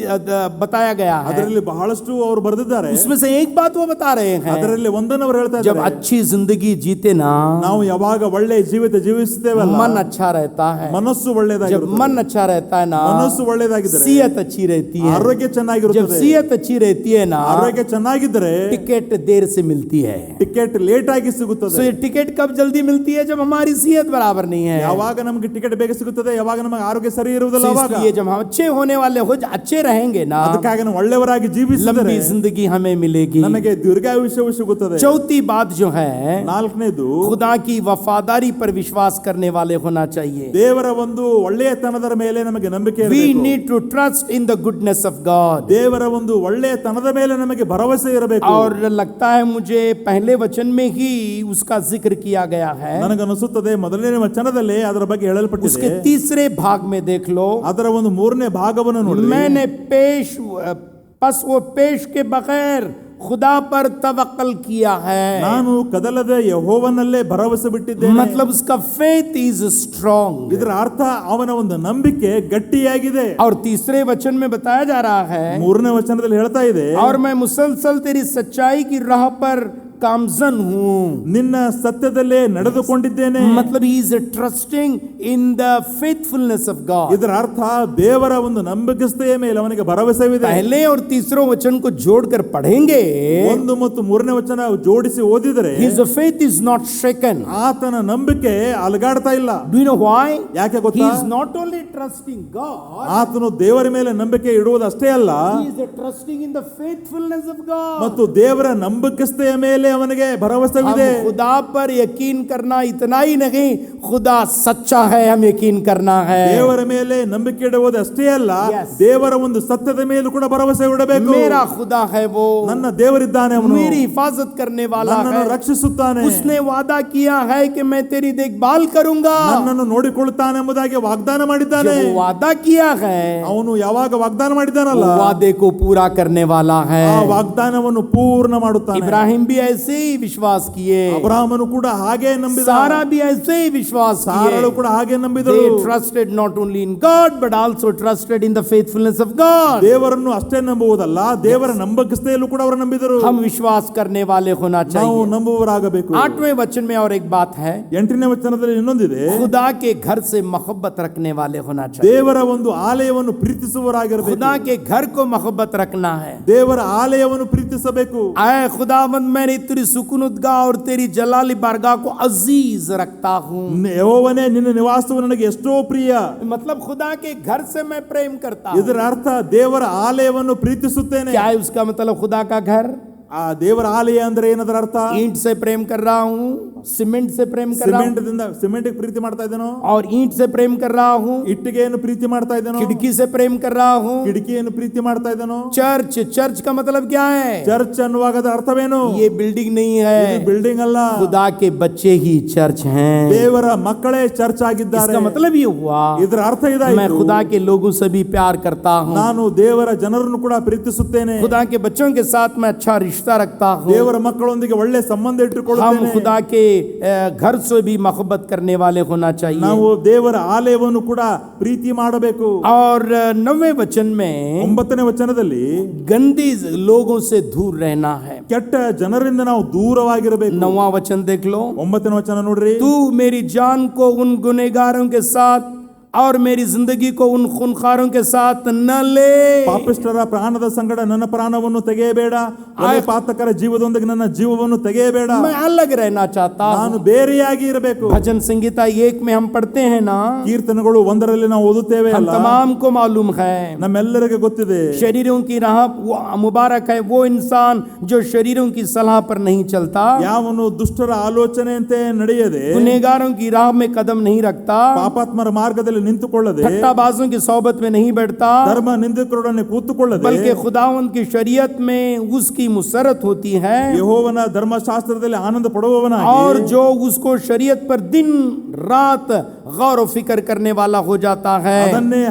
बताया गया है. ಅದರಲ್ಲಿ ಬಹಳಷ್ಟು ಅವರು ಬರೆದಿದ್ದಾರೆ. उसमें से एक बात वो बता रहे हैं, ಅದರಲ್ಲಿ ಒಂದನ್ನು ಅವರು ಹೇಳ್ತಾ जब ಇದ್ದಾರೆ, अच्छी जिंदगी जीते ना, ನಾವು ಯಾವಾಗ ಒಳ್ಳೆಯ ಜೀವಿತ ಜೀವಿಸುತ್ತೇವಲ್ಲ, मन अच्छा रहता है. ಮನಸ್ಸು जब ಒಳ್ಳೆಯದಾಗಿರುತ್ತದೆ. मन अच्छा रहता है ना, ಮನಸ್ಸು ಒಳ್ಳೆಯದಾಗಿದ್ದರೆ सेहत अच्छी रहती है. ಆರೋಗ್ಯ जब ಚೆನ್ನಾಗಿರುತ್ತದೆ. सेहत अच्छी रहती है ना, ಆರೋಗ್ಯ ಚೆನ್ನಾಗಿದ್ದರೆ टिकट देर से मिलती है. ಟಿಕೆಟ್ ಲೇಟ್ ಆಗಿ ಸಿಗುತ್ತದೆ. So ये टिकट कब जल्दी मिलती है? जब हमारी सेहत बराबर नहीं है. ಯಾವಾಗ ನಮಗೆ ಟಿಕೆಟ್ ಬೇಗ ಸಿಗುತ್ತದೆ, ಯಾವಾಗ ನಮಗೆ ಆರೋಗ್ಯ ಸರಿ ಇರುವುದಿಲ್ಲ, So ಅವಾಗ. इसलिए जब हम अच्छे होने वाले हो, अच्छे रहेंगे ना, ಅದಕ್ಕಾಗಿ ನಾವು ಒಳ್ಳೆಯವರಾಗಿ ಜೀವಿಸಿದರೆ लंबी जिंदगी हमें मिलेगी. ನಮಗೆ ದೀರ್ಘಾಯುಷ್ಯವು ಸಿಗುತ್ತದೆ. चौथी बात जो है, ನಾಲ್ಕನೇದು, खुदा की वफादारी पर विश्वास करने वाले होना चाहिए. ದೇವರ ಒಂದು ಒಳ್ಳೆಯತನದ ಮೇಲೆ ನಮಗೆ ನಂಬಿಕೆ We ಇರಬೇಕು. need to trust in the goodness of God. ದೇವರ ಒಂದು ಒಳ್ಳೆಯತನದ ಮೇಲೆ ನಮಗೆ ಭರವಸೆ ಇರಬೇಕು. और लगता है मुझे पहले वचन में ही उसका जिक्र किया गया है. ನನಗನ್ನಿಸುತ್ತದೆ ಮೊದಲನೇ ವಚನದಲ್ಲಿ ಅದರ ಬಗ್ಗೆ ಹೇಳಲ್ಪಟ್ಟಿದೆ. उसके तीसरे भाग में देख लो, ಅದರ ಒಂದು ಮೂರನೇ ಭಾಗವನ್ನು ನೋಡಿ. मैंने वो पेश के बगैर खुदा पर तवक्कल किया है. ನಾನು ಕದಲದ ಯೆಹೋವನಲ್ಲೇ ಭರವಸೆ ಬಿಟ್ಟಿದ್ದೇನೆ. मतलब उसका फेथ इज स्ट्रांग. ಇದರ ಅರ್ಥ ಅವನ ಒಂದು ನಂಬಿಕೆ ಗಟ್ಟಿಯಾಗಿದೆ. और तीसरे वचन में बताया जा रहा है, ಮೂರನೇ ವಚನದಲ್ಲಿ ಹೇಳ್ತಾ ಇದೆ, और मैं मुसलसल तेरी सच्चाई की राह पर कामजन हूँ. ನಿನ್ನ ಸತ್ಯದಲ್ಲೇ ನಡೆದುಕೊಂಡಿದ್ದೇನೆ. मतलब he is trusting in the faithfulness of God. ಇದರ ಅರ್ಥ ದೇವರ ಒಂದು ನಂಬಿಕಸ್ಥೆಯ ಮೇಲೆ ಅವನಿಗೆ ಭರವಸೆವಿದೆ. पहले और तीसरे वचन को जोड़कर पढ़ेंगे, ಒಂದು ಮತ್ತು ಮೂರನೇ ವಚನ ಜೋಡಿಸಿ ಓದಿದರೆ his faith is not shaken. ಆತನ ನಂಬಿಕೆ ಅಲಗಾಡ್ತಾ ಇಲ್ಲ. Do you know why? ಯಾಕೆ He ಗೊತ್ತಾ? is not only trusting God, ಆತನು ದೇವರ ಮೇಲೆ ನಂಬಿಕೆ ಇಡುವುದಷ್ಟೇ ಅಲ್ಲ, he is trusting in the faithfulness of God. ಮತ್ತು ದೇವರ ನಂಬಿಕಸ್ಥೆಯ ಮೇಲೆ ಅವನಿಗೆ ಭರವಸೆವಿದೆ. हम खुदा पर यकीन करना इतना ही नहीं, खुदा सच्चा है, हम यकीन करना है. ದೇವರ ಮೇಲೆ ನಂಬಿಕೆ ಇಡುವುದು ಅಷ್ಟೇ ಅಲ್ಲ, Yes. ದೇವರ ಒಂದು ಸತ್ಯದ ಮೇಲೂ ಕೂಡ ಭರವಸೆ ಇಡಬೇಕು. मेरा खुदा है वो, ನನ್ನ ದೇವರಿದ್ದಾನೆ, ಅವನು मेरी हिफाजत करने वाला ನನ್ನನ್ನು है. ರಕ್ಷಿಸುತ್ತಾನೆ, उसने वादा किया है कि मैं तेरी देखभाल करूंगा. ನನ್ನನ್ನು ನೋಡಿಕೊಳ್ಳುತ್ತಾನೆ ಎಂಬುದಾಗಿ ವಾಗ್ದಾನ ಮಾಡಿದ್ದಾನೆ. जब वो वादा किया है, ಅವನು ಯಾವಾಗ ವಾಗ್ದಾನ ಮಾಡಿದ್ದಾನಲ್ಲ, वो वादे को पूरा करने वाला है. ಆ ವಾಗ್ದಾನವನ್ನು ಪೂರ್ಣ ಮಾಡುತ್ತಾನೆ. इब्राहिम भी ऐसे ही विश्वास किए, ಅಬ್ರಹಾಮನು ಕೂಡ ಹಾಗೆ ನಂಬಿದ, सारा भी ऐसे ही विश्वास ಸಾರಳು किए. ಕೂಡ ಹಾಗೆ ನಂಬಿದರು. They trusted not only in God but also trusted in the faithfulness of God. ದೇವರನ್ನು ಅಷ್ಟೇ ನಂಬುವುದಲ್ಲ, ದೇವರ ನಂಬಿಕಸ್ಥೆಯಲ್ಲೂ ಕೂಡ ಅವರು ನಂಬಿದರು. हम विश्वास करने वाले होना ನಾವು चाहिए. ನಂಬುವವರಾಗಬೇಕು. 8वें वचन में और एक बात है, 8ನೇ ವಚನದಲ್ಲಿ ಇನ್ನೊಂದಿದೆ, खुदा के घर से मोहब्बत रखने वाले होना चाहिए. ದೇವರ ಒಂದು ಆಲಯವನ್ನು ಪ್ರೀತಿಸುವವರಾಗಿರಬೇಕು. खुदा के घर को मोहब्बत रखना है. ದೇವರ ಆಲಯವನ್ನು ಪ್ರೀತಿಸಬೇಕು. आए खुदावंद, मैंने तेरी सुकुनुद्गाह और तेरी जलाली बारगाह को अजीज रखता हूँ. ಯೆಹೋವನೇ, ನಿನ್ನ ನಿವಾಸವು ನನಗೆ ಎಷ್ಟೋ ಪ್ರಿಯ. मतलब खुदा के घर से मैं प्रेम करता हूँ. ಇದರ ಅರ್ಥ ದೇವರ ಆಲಯವನ್ನು ಪ್ರೀತಿಸುತ್ತೇನೆ. क्या है उसका मतलब? खुदा का घर ಆ ದೇವರ ಆಲಯ ಅಂದ್ರೆ ಏನದರ ಅರ್ಥ? ईंट से प्रेम कर रहा हूँ, सीमेंट से प्रेम कर रहा हूँ, ಸಿಮೆಂಟ್ ಪ್ರೀತಿ ಮಾಡ್ತಾ ಇದ್ದೇನೋ? और ईंट से प्रेम कर रहा हूँ, ಇಟ್ಟಿಗೆಯನ್ನು ಪ್ರೀತಿ ಮಾಡ್ತಾ ಇದ್ದೇನೋ? खिड़की से प्रेम कर रहा हूँ। ಕಿಟಕಿಯನ್ನು ಪ್ರೀತಿ ಮಾಡ್ತಾ ಇದ್ದೇನೋ? चर्च, चर्च का मतलब क्या है? ಚರ್ಚ್ ಅನ್ನುವಾಗ ಅದರ ಅರ್ಥವೇನು? ये बिल्डिंग नहीं है, ಬಿಲ್ಡಿಂಗ್ ಅಲ್ಲ, खुदा के बच्चे ही चर्च हैं। ದೇವರ ಮಕ್ಕಳೇ ಚರ್ಚ್ ಆಗಿದ್ದಾರೆ. इसका मतलब ये हुआ, ಇದರ ಅರ್ಥ मैं ಇದಾಯಿತು, खुदा के लोगों से भी प्यार करता हूँ, ನಾನು ದೇವರ ಜನರನ್ನು ಕೂಡ ಪ್ರೀತಿಸುತ್ತೇನೆ. खुदा के बच्चों के साथ मैं अच्छा रिश्ता रखता हूँ। ದೇವರ ಮಕ್ಕಳೊಂದಿಗೆ ಒಳ್ಳೆ ಸಂಬಂಧ हम ಇಟ್ಟುಕೊಳ್ಳುತ್ತೇನೆ. खुदा के घर से भी मोहब्बत करने वाले होना चाहिए। ನಾವು ದೇವರ ಆಲಯವನ್ನು ಕೂಡ ಪ್ರೀತಿ ಮಾಡಬೇಕು. और 9वें वचन में 9ನೇ ವಚನದಲ್ಲಿ गंदी लोगों से दूर रहना है। ಕೆಟ್ಟ ಜನರಿಂದ ನಾವು ದೂರವಾಗಿರಬೇಕು. 9वां वचन देख लो, 9ನೇ ವಚನ ನೋಡ್ರಿ. तू मेरी जान को उन गुनहगारों के साथ और मेरी जिंदगी को उन खूनखारों के साथ न ले। ಪಾಪಿಷ್ಠರ ಪ್ರಾಣದ ಸಂಗಡ ನನ್ನ ಪ್ರಾಣವನ್ನು ತೆಗೆಯಬೇಡ, ಪಾತಕರ ಜೀವದೊಂದಿಗೆ ನನ್ನ ಜೀವವನ್ನು ತೆಗೆಯಬೇಡ. मैं अलग रहना चाहता हूँ। ನಾನು ಬೇರೆಯಾಗಿ ಇರಬೇಕು. भजन संहिता 1 में हम पढ़ते हैं ना, ಕೀರ್ತನೆಗಳು 1ರಲ್ಲಿ ನಾವು ಓದುತ್ತೇವೆ हम ಅಲ್ಲ? तमाम को मालूम है, ನಮ್ಮೆಲ್ಲರಿಗೆ ಗೊತ್ತಿದೆ. शरीरों की राह वो मुबारक है वो इंसान जो शरीरों की सलाह पर नहीं चलता, ಯಾವನು ದುಷ್ಟರ ಆಲೋಚನೆಯಂತೆ ನಡೆಯದೆ गुनहगारों की राह में कदम नहीं रखता, ಪಾಪಾತ್ಮರ ಮಾರ್ಗದಲ್ಲಿ ನಿಂತುಕೊಳ್ಳದೆ, ठट्टाबाजों की सोबत में नहीं बैठता, ಧರ್ಮ ನಿಂದಕರೊಡನೆ ಕೂತುಕೊಳ್ಳದೆ, बल्कि खुदावंद की शरीयत में उसकी मुसरत होती है, ಯೆಹೋವನ ಧರ್ಮಶಾಸ್ತ್ರದಲ್ಲಿ ಆನಂದ ಪಡುವವನಾಗಿ, और जो उसको शरीयत पर दिन रात गौर व फिक्र करने वाला हो जाता है, ಅದನ್ನೇ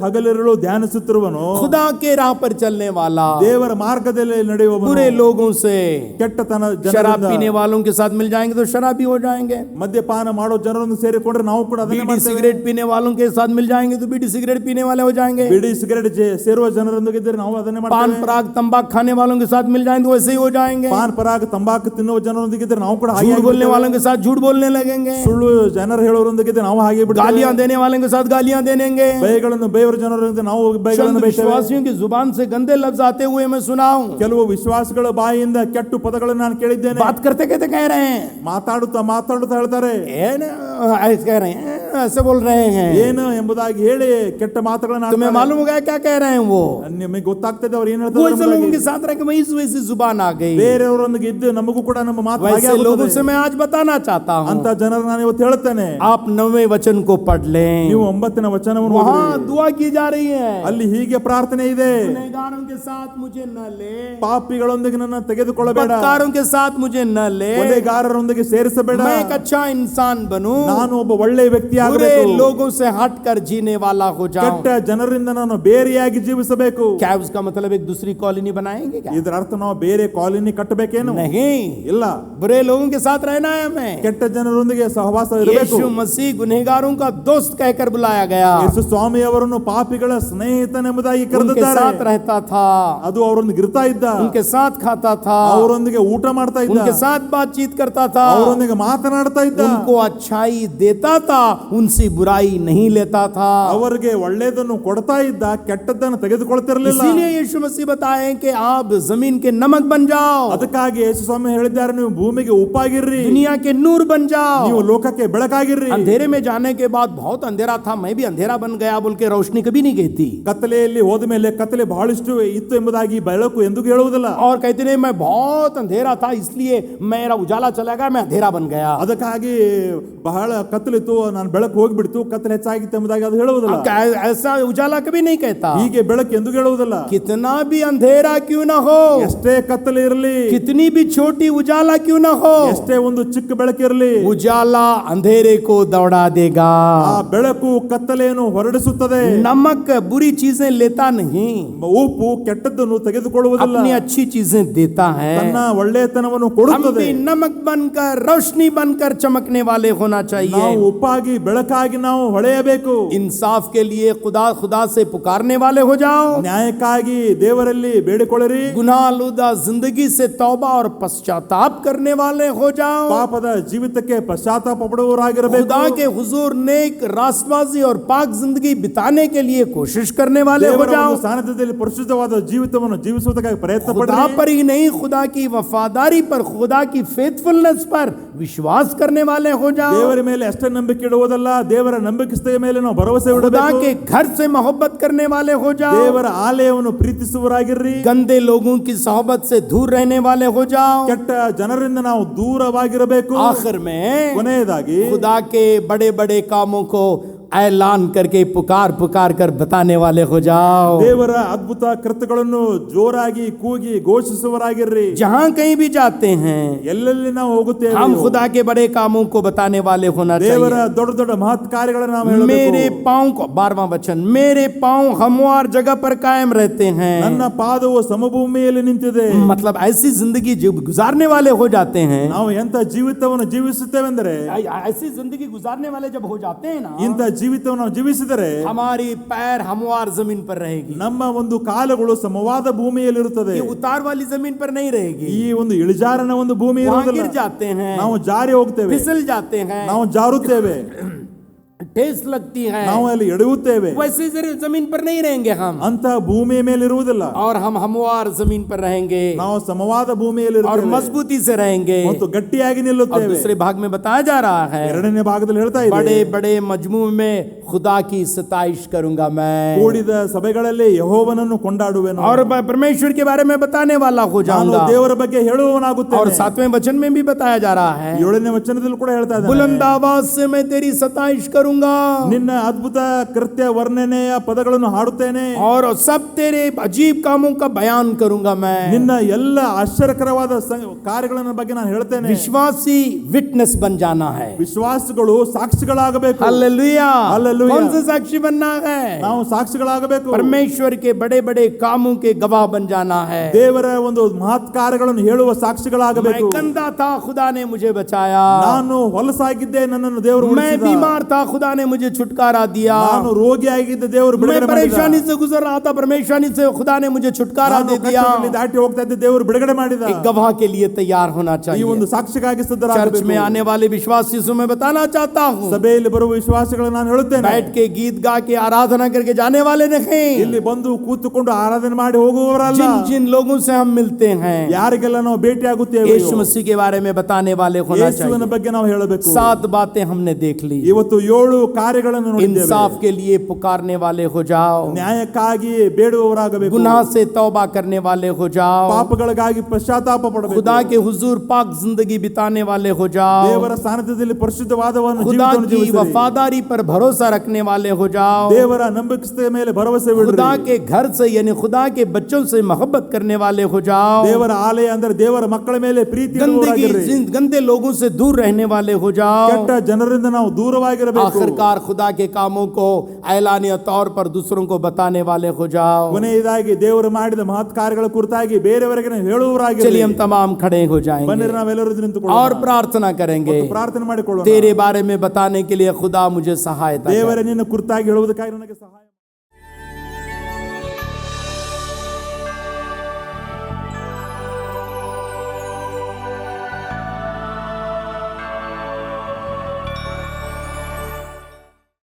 ಹಗಲಿರುಳು ಧ್ಯಾನಿಸುತ್ತಿರುವನು, खुदा के राह पर चलने वाला, ದೇವರ ಮಾರ್ಗದಲ್ಲಿ ನಡೆಯುವವನು, बुरे लोगों से, ಕೆಟ್ಟತನ शराब ಜನರಿಂದ, पीने वालों के साथ मिल जाएंगे तो शराबी हो जाएंगे, ಮದ್ಯಪಾನ ಮಾಡೋ ಜನರನ್ನು ಸೇರಿಕೊಂಡ್ರೆ ನಾವು ಕೂಡ ಅದನ್ನೇ बीड़ी ಮಾಡ್ತೇವೆ. सिगरेट पीने वालों के साथ मिल जाएंगे तो बीड़ी सिगरेट पीने वाले हो जाएंगे, ಬಿಡಿ ಸಿಗರೇಟ್ ಸೇರುವ ಜನರೊಂದಿಗೆ ನಾವು ಅದನ್ನೇ पान ಮಾಡ್ತೇವೆ. पराग तंबाकू खाने वालों के साथ मिल जाएंगे तो वैसे ही हो जाएंगे, ಪಾನ್ ಪರಾಗ ತಂಬಾಕು ತಿನ್ನುವ ಜನರೊಂದಿಗೆ ನಾವು ಕೂಡ ಹಾಗೆ झूठ बोलने ಆಗ್ಬಿಡ್ತೇವೆ. वालों के साथ झूठ बोलने लगेंगे, ಸುಳ್ಳು ಜನರು ಹೇಳೋರೊಂದಿಗೆ ನಾವು ಹಾಗೆ ಬಿಡ್ತೇವೆ. गालियां देने वालों के साथ गालियां देंगे, ಬೈಗಳನ್ನು ಬೈವರ ಜನರೊಂದಿಗೆ ನಾವು ಬೈಗಳನ್ನು चंद ಬೈತೇವೆ. विश्वासियों की जुबान से गंदे लफ्ज आते हुए मैं सुना हूं, ಕೆಲವು ವಿಶ್ವಾಸಗಳ ಬಾಯಿಯಿಂದ ಕೆಟ್ಟು ಪದಗಳನ್ನು ನಾನು ಕೇಳಿದ್ದೇನೆ. बात करते कहते कह रहे हैं, ಮಾತಾಡುತ್ತಾ ಹೇಳ್ತಾರೆ, ऐसे कह रहे हैं, ऐसे बोल रहे हैं, ಏನು ಎಂಬುದಾಗಿ ಹೇಳಿ ಕೆಟ್ಟ ಮಾತುಗಳನ್ನು तुम्हें ಆಡ್ತಾರೆ. मालूम होगा क्या कह रहे हैं वो ನಿಮಗೆ ಗೊತ್ತಾಗ್ತದೆ ಅವ್ರು ಏನು वो ऐसे ಹೇಳ್ತಾರೆ. लोगों के साथ रह के वही वैसी जुबान आ गई। ಬೇರೆಯವರೊಂದಿಗೆ ಇದ್ದು ನಮಗೂ ಕೂಡ ನಮ್ಮ ಮಾತು ಹಾಗೆ वैसे लोगों ಆಗುತ್ತದೆ. से मैं आज बताना चाहता हूँ, ಅಂತ ಜನರು ನಾನು ಇವತ್ತು ಹೇಳ್ತೇನೆ, आप 9वें वचन को पढ़ लें, ನೀವು 9ನೇ ವಚನವನ್ನು वहाँ ಓದಿರಿ. दुआ की जा रही है, ಅಲ್ಲಿ ಹೀಗೆ ಪ್ರಾರ್ಥನೆ ಇದೆ, गुनहगारों के साथ मुझे न ले, ಪಾಪಿಗಳೊಂದಿಗೆ ನನ್ನ ತೆಗೆದುಕೊಳ್ಳಬೇಡ, बदकारों के साथ मुझे न ले, ಕೊಲೆಗಾರರೊಂದಿಗೆ ಸೇರಿಸಬೇಡ, मैं एक अच्छा इंसान बनूं, ನಾನು ಒಬ್ಬ ಒಳ್ಳೆಯ ವ್ಯಕ್ತಿ बुरे ಆಗಬೇಕು, लोगों से हटकर जीने वाला हो जाऊं। ಕೆಟ್ಟ ಜನರಿಂದ ನಾನು ಬೇರೆಯಾಗಿ ಜೀವಿಸಬೇಕು. क्या उसका मतलब एक दूसरी कॉलोनी बनाएंगे क्या? ಇದರ ಅರ್ಥ ನಾವು ಬೇರೆ ಕಾಲೋನಿ ಕಟ್ಟಬೇಕೇನು? नहीं, ಇಲ್ಲ, बुरे लोगों के साथ रहना है हमें। ಕೆಟ್ಟ ಜನರೊಂದಿಗೆ ಸಹವಾಸ ಇರಬೇಕು. यीशु मसीह गुनहगारों का दोस्त कहकर बुलाया गया, ಯೇಸು ಸ್ವಾಮಿ ಅವರನ್ನು ಪಾಪಿಗಳ ಸ್ನೇಹಿತನೆಂಬುದಾಗಿ उनके ಕರೆದಿದ್ದಾರೆ. साथ रहता था, ಅದು ಅವರೊಂದಿಗೆ ಇರ್ತಾ ಇದ್ದ, उनके साथ खाता था, ಅವರೊಂದಿಗೆ ಊಟ ಮಾಡ್ತಾ ಇದ್ದ, उनके साथ बातचीत करता था, ಅವರೊಂದಿಗೆ ಮಾತನಾಡ್ತಾ ಇದ್ದ, उनको अच्छाई देता था, उनसे बुराई नहीं लेता था। ಅವರಿಗೆ ಒಳ್ಳೆಯದನ್ನು ಕೊಡ್ತಾ ಇದ್ದ, ಕೆಟ್ಟದ್ದನ್ನು ತೆಗೆದುಕೊಳ್ತಿರಲಿಲ್ಲ. इसीलिए यीशु मसीह बताए कि आप जमीन के नमक बन जाओ, ಅದಕ್ಕಾಗಿ ಯೇಸು ಸ್ವಾಮಿ ಹೇಳಿದ್ದಾರೆ, ನೀವು ಭೂಮಿಗೆ ಉಪ್ಪಾಗಿರ್ರಿ, दुनिया के नूर बन जाओ। ನೀವು ಲೋಕಕ್ಕೆ ಬೆಳಕಾಗಿರ್ರಿ. अंधेरे में जाने के बाद बहुत अंधेरा था, मैं भी अंधेरा बन गया बोल के रोशनी कभी नहीं कहती, ಕತ್ತಲೆಯಲ್ಲಿ ಹೋದ ಮೇಲೆ ಕತ್ತಲೆ ಬಹಳಷ್ಟು ಇತ್ತು ಎಂಬುದಾಗಿ ಬೆಳಕು ಎಂದಿಗೂ ಹೇಳುವುದಿಲ್ಲ. और कहते नहीं मैं बहुत अंधेरा था इसलिए मेरा उजाला चला गया, मैं अंधेरा बन गया। ಅದಕ್ಕಾಗಿ ಬಹಳ ಕತ್ತಲಿತ್ತು, ನಾನು ಬೆಳಕು ಹೋಗ್ಬಿಡ್ತು, ಕತ್ತಲೆ ಹೆಚ್ಚಾಗಿತ್ತು ಎಂಬುದಾಗಿ ಅದು ಹೇಳುವುದಿಲ್ಲ. ऐसा उजाला कभी नहीं कहता, ಹೀಗೆ ಬೆಳಕು ಎಂದಿಗೂ ಹೇಳುವುದಿಲ್ಲ. कितना भी अंधेरा क्यों ना हो, ಎಷ್ಟೇ ಕತ್ತಲೆ ಇರಲಿ, कितनी भी छोटी उजाला क्यों ना हो, ಎಷ್ಟೇ ಒಂದು ಚಿಕ್ಕ ಬೆಳಕಿರಲಿ, उजाला अंधेरे को दौड़ा देगा। ಆ ಬೆಳಕು ಕತ್ತಲೆಯನ್ನು ಹೊರಡಿಸುತ್ತದೆ. नमक बुरी चीजें लेता नहीं, ಉಪ್ಪು ಕೆಟ್ಟದ್ದನ್ನು ತೆಗೆದುಕೊಳ್ಳುವುದಿಲ್ಲ, अपनी अच्छी चीजें देता है। ತನ್ನ ಒಳ್ಳೆಯತನವನ್ನು हम ಕೊಡುತ್ತದೆ. भी नमक बनकर रोशनी बनकर चमकने वाले होना चाहिए। ನಾವು ಉಪ್ಪಾಗಿ ಬೆಳಕಾಗಿ ನಾವು ಹೊಳೆಯಬೇಕು. इंसाफ के लिए खुदा से पुकारने वाले हो जाओ, ನ್ಯಾಯಕ್ಕಾಗಿ ದೇವರಲ್ಲಿ ಬೇಡಿಕೊಳ್ಳಿರಿ. गुनाहलुदा जिंदगी से तौबा और पश्चाताप करने वाले हो जाओ, ಪಾಪದ ಜೀವಿತಕ್ಕೆ ಪಶ್ಚಾತ್ತಾಪ ಪಡುವವರಾಗಿರಬೇಕು. खुदा के हुजूर नेक रास्तबाजी और पाक जिंदगी बिताने के लिए कोशिश करने वाले हो ದೇವರ जाओ। ಒಂದು ಸಾನ್ನಿಧ್ಯದಲ್ಲಿ ಪರಿಶುದ್ಧವಾದ ಜೀವಿತವನ್ನು ಜೀವಿಸುವುದಕ್ಕಾಗಿ ಪ್ರಯತ್ನ खुदा ಪಡಿರಿ. पर ही नहीं, खुदा की वफादारी पर, खुदा की फेथफुलनेस पर विश्वास करने वाले हो जाओ। ದೇವರ ಮೇಲೆ ಅಷ್ಟೇ ನಂಬಿಕೆ ಇಡುವುದಲ್ಲ, ಮಾತ್ರವಲ್ಲ, ದೇವರ ನಂಬಿಕಸ್ಥೆಯ ಮೇಲೆ ನಾವು ಭರವಸೆ खुदा ಇಡಬೇಕು. के घर से मोहब्बत करने वाले हो जाओ, ದೇವರ ಆಲಯವನ್ನು ಪ್ರೀತಿಸುವರಾಗಿರ್ರಿ. गंदे लोगों की सोहबत से दूर रहने वाले हो जाओ। ಕೆಟ್ಟ ಜನರಿಂದ ನಾವು ದೂರವಾಗಿರಬೇಕು. आखिर में ಕೊನೆಯದಾಗಿ खुदा के बड़े बड़े कामों को ऐलान करके पुकार पुकार कर बताने वाले हो जाओ। ದೇವರ ಅದ್ಭುತ ಕೃತ್ಯಗಳನ್ನು ಜೋರಾಗಿ ಕೂಗಿ ಘೋಷಿಸುವರಾಗಿರ್ರಿ. जहां कहीं भी जाते हैं ಎಲ್ಲೆಲ್ಲಿ ನಾವು ಹೋಗುತ್ತೇವೆ, हम खुदा के बड़े कामों को बताने वाले होना ದೇವರ चाहिए। ದೊಡ್ಡ ದೊಡ್ಡ ಮಹತ್ ಕಾರ್ಯಗಳನ್ನು ನಾವು मेरे ಹೇಳಬೇಕು. पांव को 12वां वचन, मेरे पांव हमवार जगह पर कायम रहते हैं। ನನ್ನ ಪಾದವು ಸಮಭೂಮಿಯಲ್ಲಿ ನಿಂತಿದೆ. मतलब ऐसी जिंदगी जो गुजारने वाले हो जाते हैं, ನಾವು ಎಂತ ಜೀವಿತವನ್ನು ಜೀವಿಸುತ್ತೇವೆಂದರೆ, ऐसी जिंदगी गुजारने वाले जब हो जाते हैं ना, ಇಂಥ ಜೀವಿತವನ್ನು ನಾವು ಜೀವಿಸಿದರೆ हमारी पैर हमवार जमीन पर रहेगी। ನಮ್ಮ ಒಂದು ಕಾಲುಗಳು ಸಮವಾದ ಭೂಮಿಯಲ್ಲಿರುತ್ತದೆ. ये उतार वाली जमीन पर नहीं रहेगी। ಈ ಒಂದು ಇಳಿಜಾರಿನ ಒಂದು ಭೂಮಿ वहां ಇರುವುದಿಲ್ಲ. गिर जाते हैं, ನಾವು ಜಾರಿ ಹೋಗ್ತೇವೆ, फिसल जाते हैं, ನಾವು ಜಾರುತ್ತೇವೆ, ठेस लगती है। ನಾವು ಅಲ್ಲಿ ಎಡವುತ್ತೇವೆ. वैसे जमीन पर नहीं रहेंगे हम, ಅಂತ ಭೂಮಿಯ ಮೇಲೆ ಇರುವುದಿಲ್ಲ. और हम हमवार जमीन पर रहेंगे ನಾವು ಸಮವಾದ ಭೂಮಿಯಲ್ಲಿ और ಇರುತ್ತೇವೆ मजबूती से रहेंगे। ಮತ್ತು ಗಟ್ಟಿಯಾಗಿ और ನಿಲ್ಲುತ್ತೇವೆ. दूसरे भाग में बताया जा रहा है, ಎರಡನೇ ಭಾಗದಲ್ಲಿ ಹೇಳ್ತಾ ಇದೆ, बड़े बड़े मजमू में खुदा की सताइश करूंगा मैं, ಕೂಡಿದ ಸಭೆಗಳಲ್ಲಿ ಯೆಹೋವನನ್ನು ಕೊಂಡಾಡುವೆನು. और मैं परमेश्वर के बारे में बताने वाला हो ನಾನು जाऊंगा। ದೇವರ ಬಗ್ಗೆ ಹೇಳುವವನಾಗುತ್ತೇನೆ. और 7वें वचन में भी बताया जा रहा है, 7ನೇ ವಚನದಲ್ಲಿ ಕೂಡ ಹೇಳ್ತಾ ಇದ್ದಾನೆ, बुलंद आवाज से मैं तेरी सताइश करूंगा ನಿನ್ನ ಅದ್ಭುತ ಕೃತ್ಯ ವರ್ಣನೆಯ ಪದಗಳನ್ನು ಹಾಡುತ್ತೇನೆ. और सब तेरे अजीब कामों का बयान करूंगा मैं। ನಿನ್ನ ಎಲ್ಲ ಆಶ್ಚರ್ಯಕರವಾದ ಕಾರ್ಯಗಳ ಬಗ್ಗೆ ನಾನು ಹೇಳ್ತೇನೆ. विश्वासी विटनेस बन जाना है। ವಿಶ್ವಾಸಗಳು ಸಾಕ್ಷಿಗಳಾಗಬೇಕು. हालेलुया। हालेलुया। कौन से साक्षी बनना है? ನಾವು ಸಾಕ್ಷಿಗಳಾಗಬೇಕು. परमेश्वर के बड़े बड़े कामों के गवाह बन जाना है। ದೇವರ ಒಂದು ಮಹತ್ ಕಾರ್ಯಗಳನ್ನು ಹೇಳುವ मैं ಸಾಕ್ಷಿಗಳಾಗಬೇಕು. गंदा था, खुदा ने मुझे बचाया। ನಾನು ಹೊಲಸಾಗಿದ್ದೆ, ನನ್ನನ್ನು ದೇವರು मैं ಉಳಿಸಿದ. बीमार था, खुदा ने मुझे छुटकारा दिया। ನಾನು ರೋಗಿಯಾಗಿದ್ದೆ, ದೇವರು मैं ಬಿಡುಗಡೆ ಮಾಡಿದ. परेशानी से गुजर रहा था, परेशानी से खुदा ने मुझे छुटकारा ನಾನು दे दिया। ಕಷ್ಟದಲ್ಲಿ ದಾಟಿ ಹೋಗ್ತಾ ಇದ್ದೆ, ದೇವರು ಬಿಡುಗಡೆ ಮಾಡಿದ. एक गवाह के लिए तैयार होना ಈ चाहिए। ಒಂದು ಸಾಕ್ಷಿಗಾಗಿ चर्च ಸಿದ್ಧರಾಗಬೇಕು. में आने वाले विश्वासियों से मैं बताना चाहता हूँ, ಸಭೆಯಲ್ಲಿ ಬರುವ ವಿಶ್ವಾಸಿಗಳನ್ನು ನಾನು ಹೇಳುತ್ತೇನೆ, बैठ के गीत गा के आराधना करके जाने वाले नहीं। ಇಲ್ಲಿ ಬಂದು ಕೂತುಕೊಂಡು ಆರಾಧನೆ ಮಾಡಿ ಹೋಗುವವರಲ್ಲ. जिन जिन लोगों से हम मिलते हैं, ಯಾರಿಗೆಲ್ಲ ನಾವು ಭೇಟಿ ಆಗುತ್ತೇವೆ, यीशु मसीह के बारे में बताने वाले होना ಯೇಸುವಿನ चाहिए। ಬಗ್ಗೆ ನಾವು ಹೇಳಬೇಕು. 7 बातें हमने देख ली। ಇವತ್ತು 7 ಕಾರ್ಯಗಳನ್ನು ನೋಡಿದ್ದೇವೆ. इंसाफ के लिए पुकारने वाले हो जाओ, ನ್ಯಾಯಕ್ಕಾಗಿ ಬೇಡುವವರಾಗಬೇಕು. गुनाह से तौबा करने वाले हो जाओ, ಪಾಪಗಳಿಗಾಗಿ ಪಶ್ಚಾತ್ತಾಪ ಪಡಬೇಕು. खुदा के हुजूर पाक जिंदगी बिताने वाले हो जाओ, ದೇವರ ಸಾನ್ನಿಧ್ಯದಲ್ಲಿ ಪರಿಶುದ್ಧವಾದವನ್ನು खुदा ಜೀವಿತವನ್ನು की ಜೀವಿಸಿರಿ. वफादारी पर भरोसा रखने वाले हो जाओ, ದೇವರ ನಂಬಿಕಸ್ಥೆಯ ಮೇಲೆ ಭರವಸೆ ಬಿಡ್ರಿ. खुदा के घर से यानी खुदा के बच्चों से मोहब्बत करने वाले हो जाओ, ದೇವರ ಆಲಯ ಅಂದ್ರೆ ದೇವರ ಮಕ್ಕಳ ಮೇಲೆ ಪ್ರೀತಿ ಇರುವವರಾಗಿರ್ರಿ. गंदे लोगों से दूर रहने वाले हो जाओ। ಕೆಟ್ಟ ಜನರಿಂದ ನಾವು ದೂರವಾಗಿರಬೇಕು. आखिरकार खुदा के कामों को ऐलानिया तौर पर दूसरों को बताने वाले हो जाओ। ಕೊನೆಯದಾಗಿ ದೇವರು ಮಾಡಿದ ಮಹತ್ ಕಾರ್ಯಗಳ ಕುರಿತಾಗಿ ಬೇರೆಯವರಿಗೆ ನಾವು ಹೇಳುವವರಾಗಿರ್ರಿ. चलिए हम तमाम खड़े हो जाएंगे ಬನ್ನಿರಿ ನಾವೆಲ್ಲರೂ ನಿಂತುಕೊಳ್ಳೋಣ और प्रार्थना करेंगे। ಮತ್ತು ಪ್ರಾರ್ಥನೆ ಮಾಡಿಕೊಳ್ಳೋಣ. तेरे बारे में बताने के लिए खुदा मुझे सहायता करे। ದೇವರೇ ನಿನ್ನ ಕುರಿತಾಗಿ ಹೇಳುವುದಕ್ಕಾಗಿ ನನಗೆ ಸಹಾಯ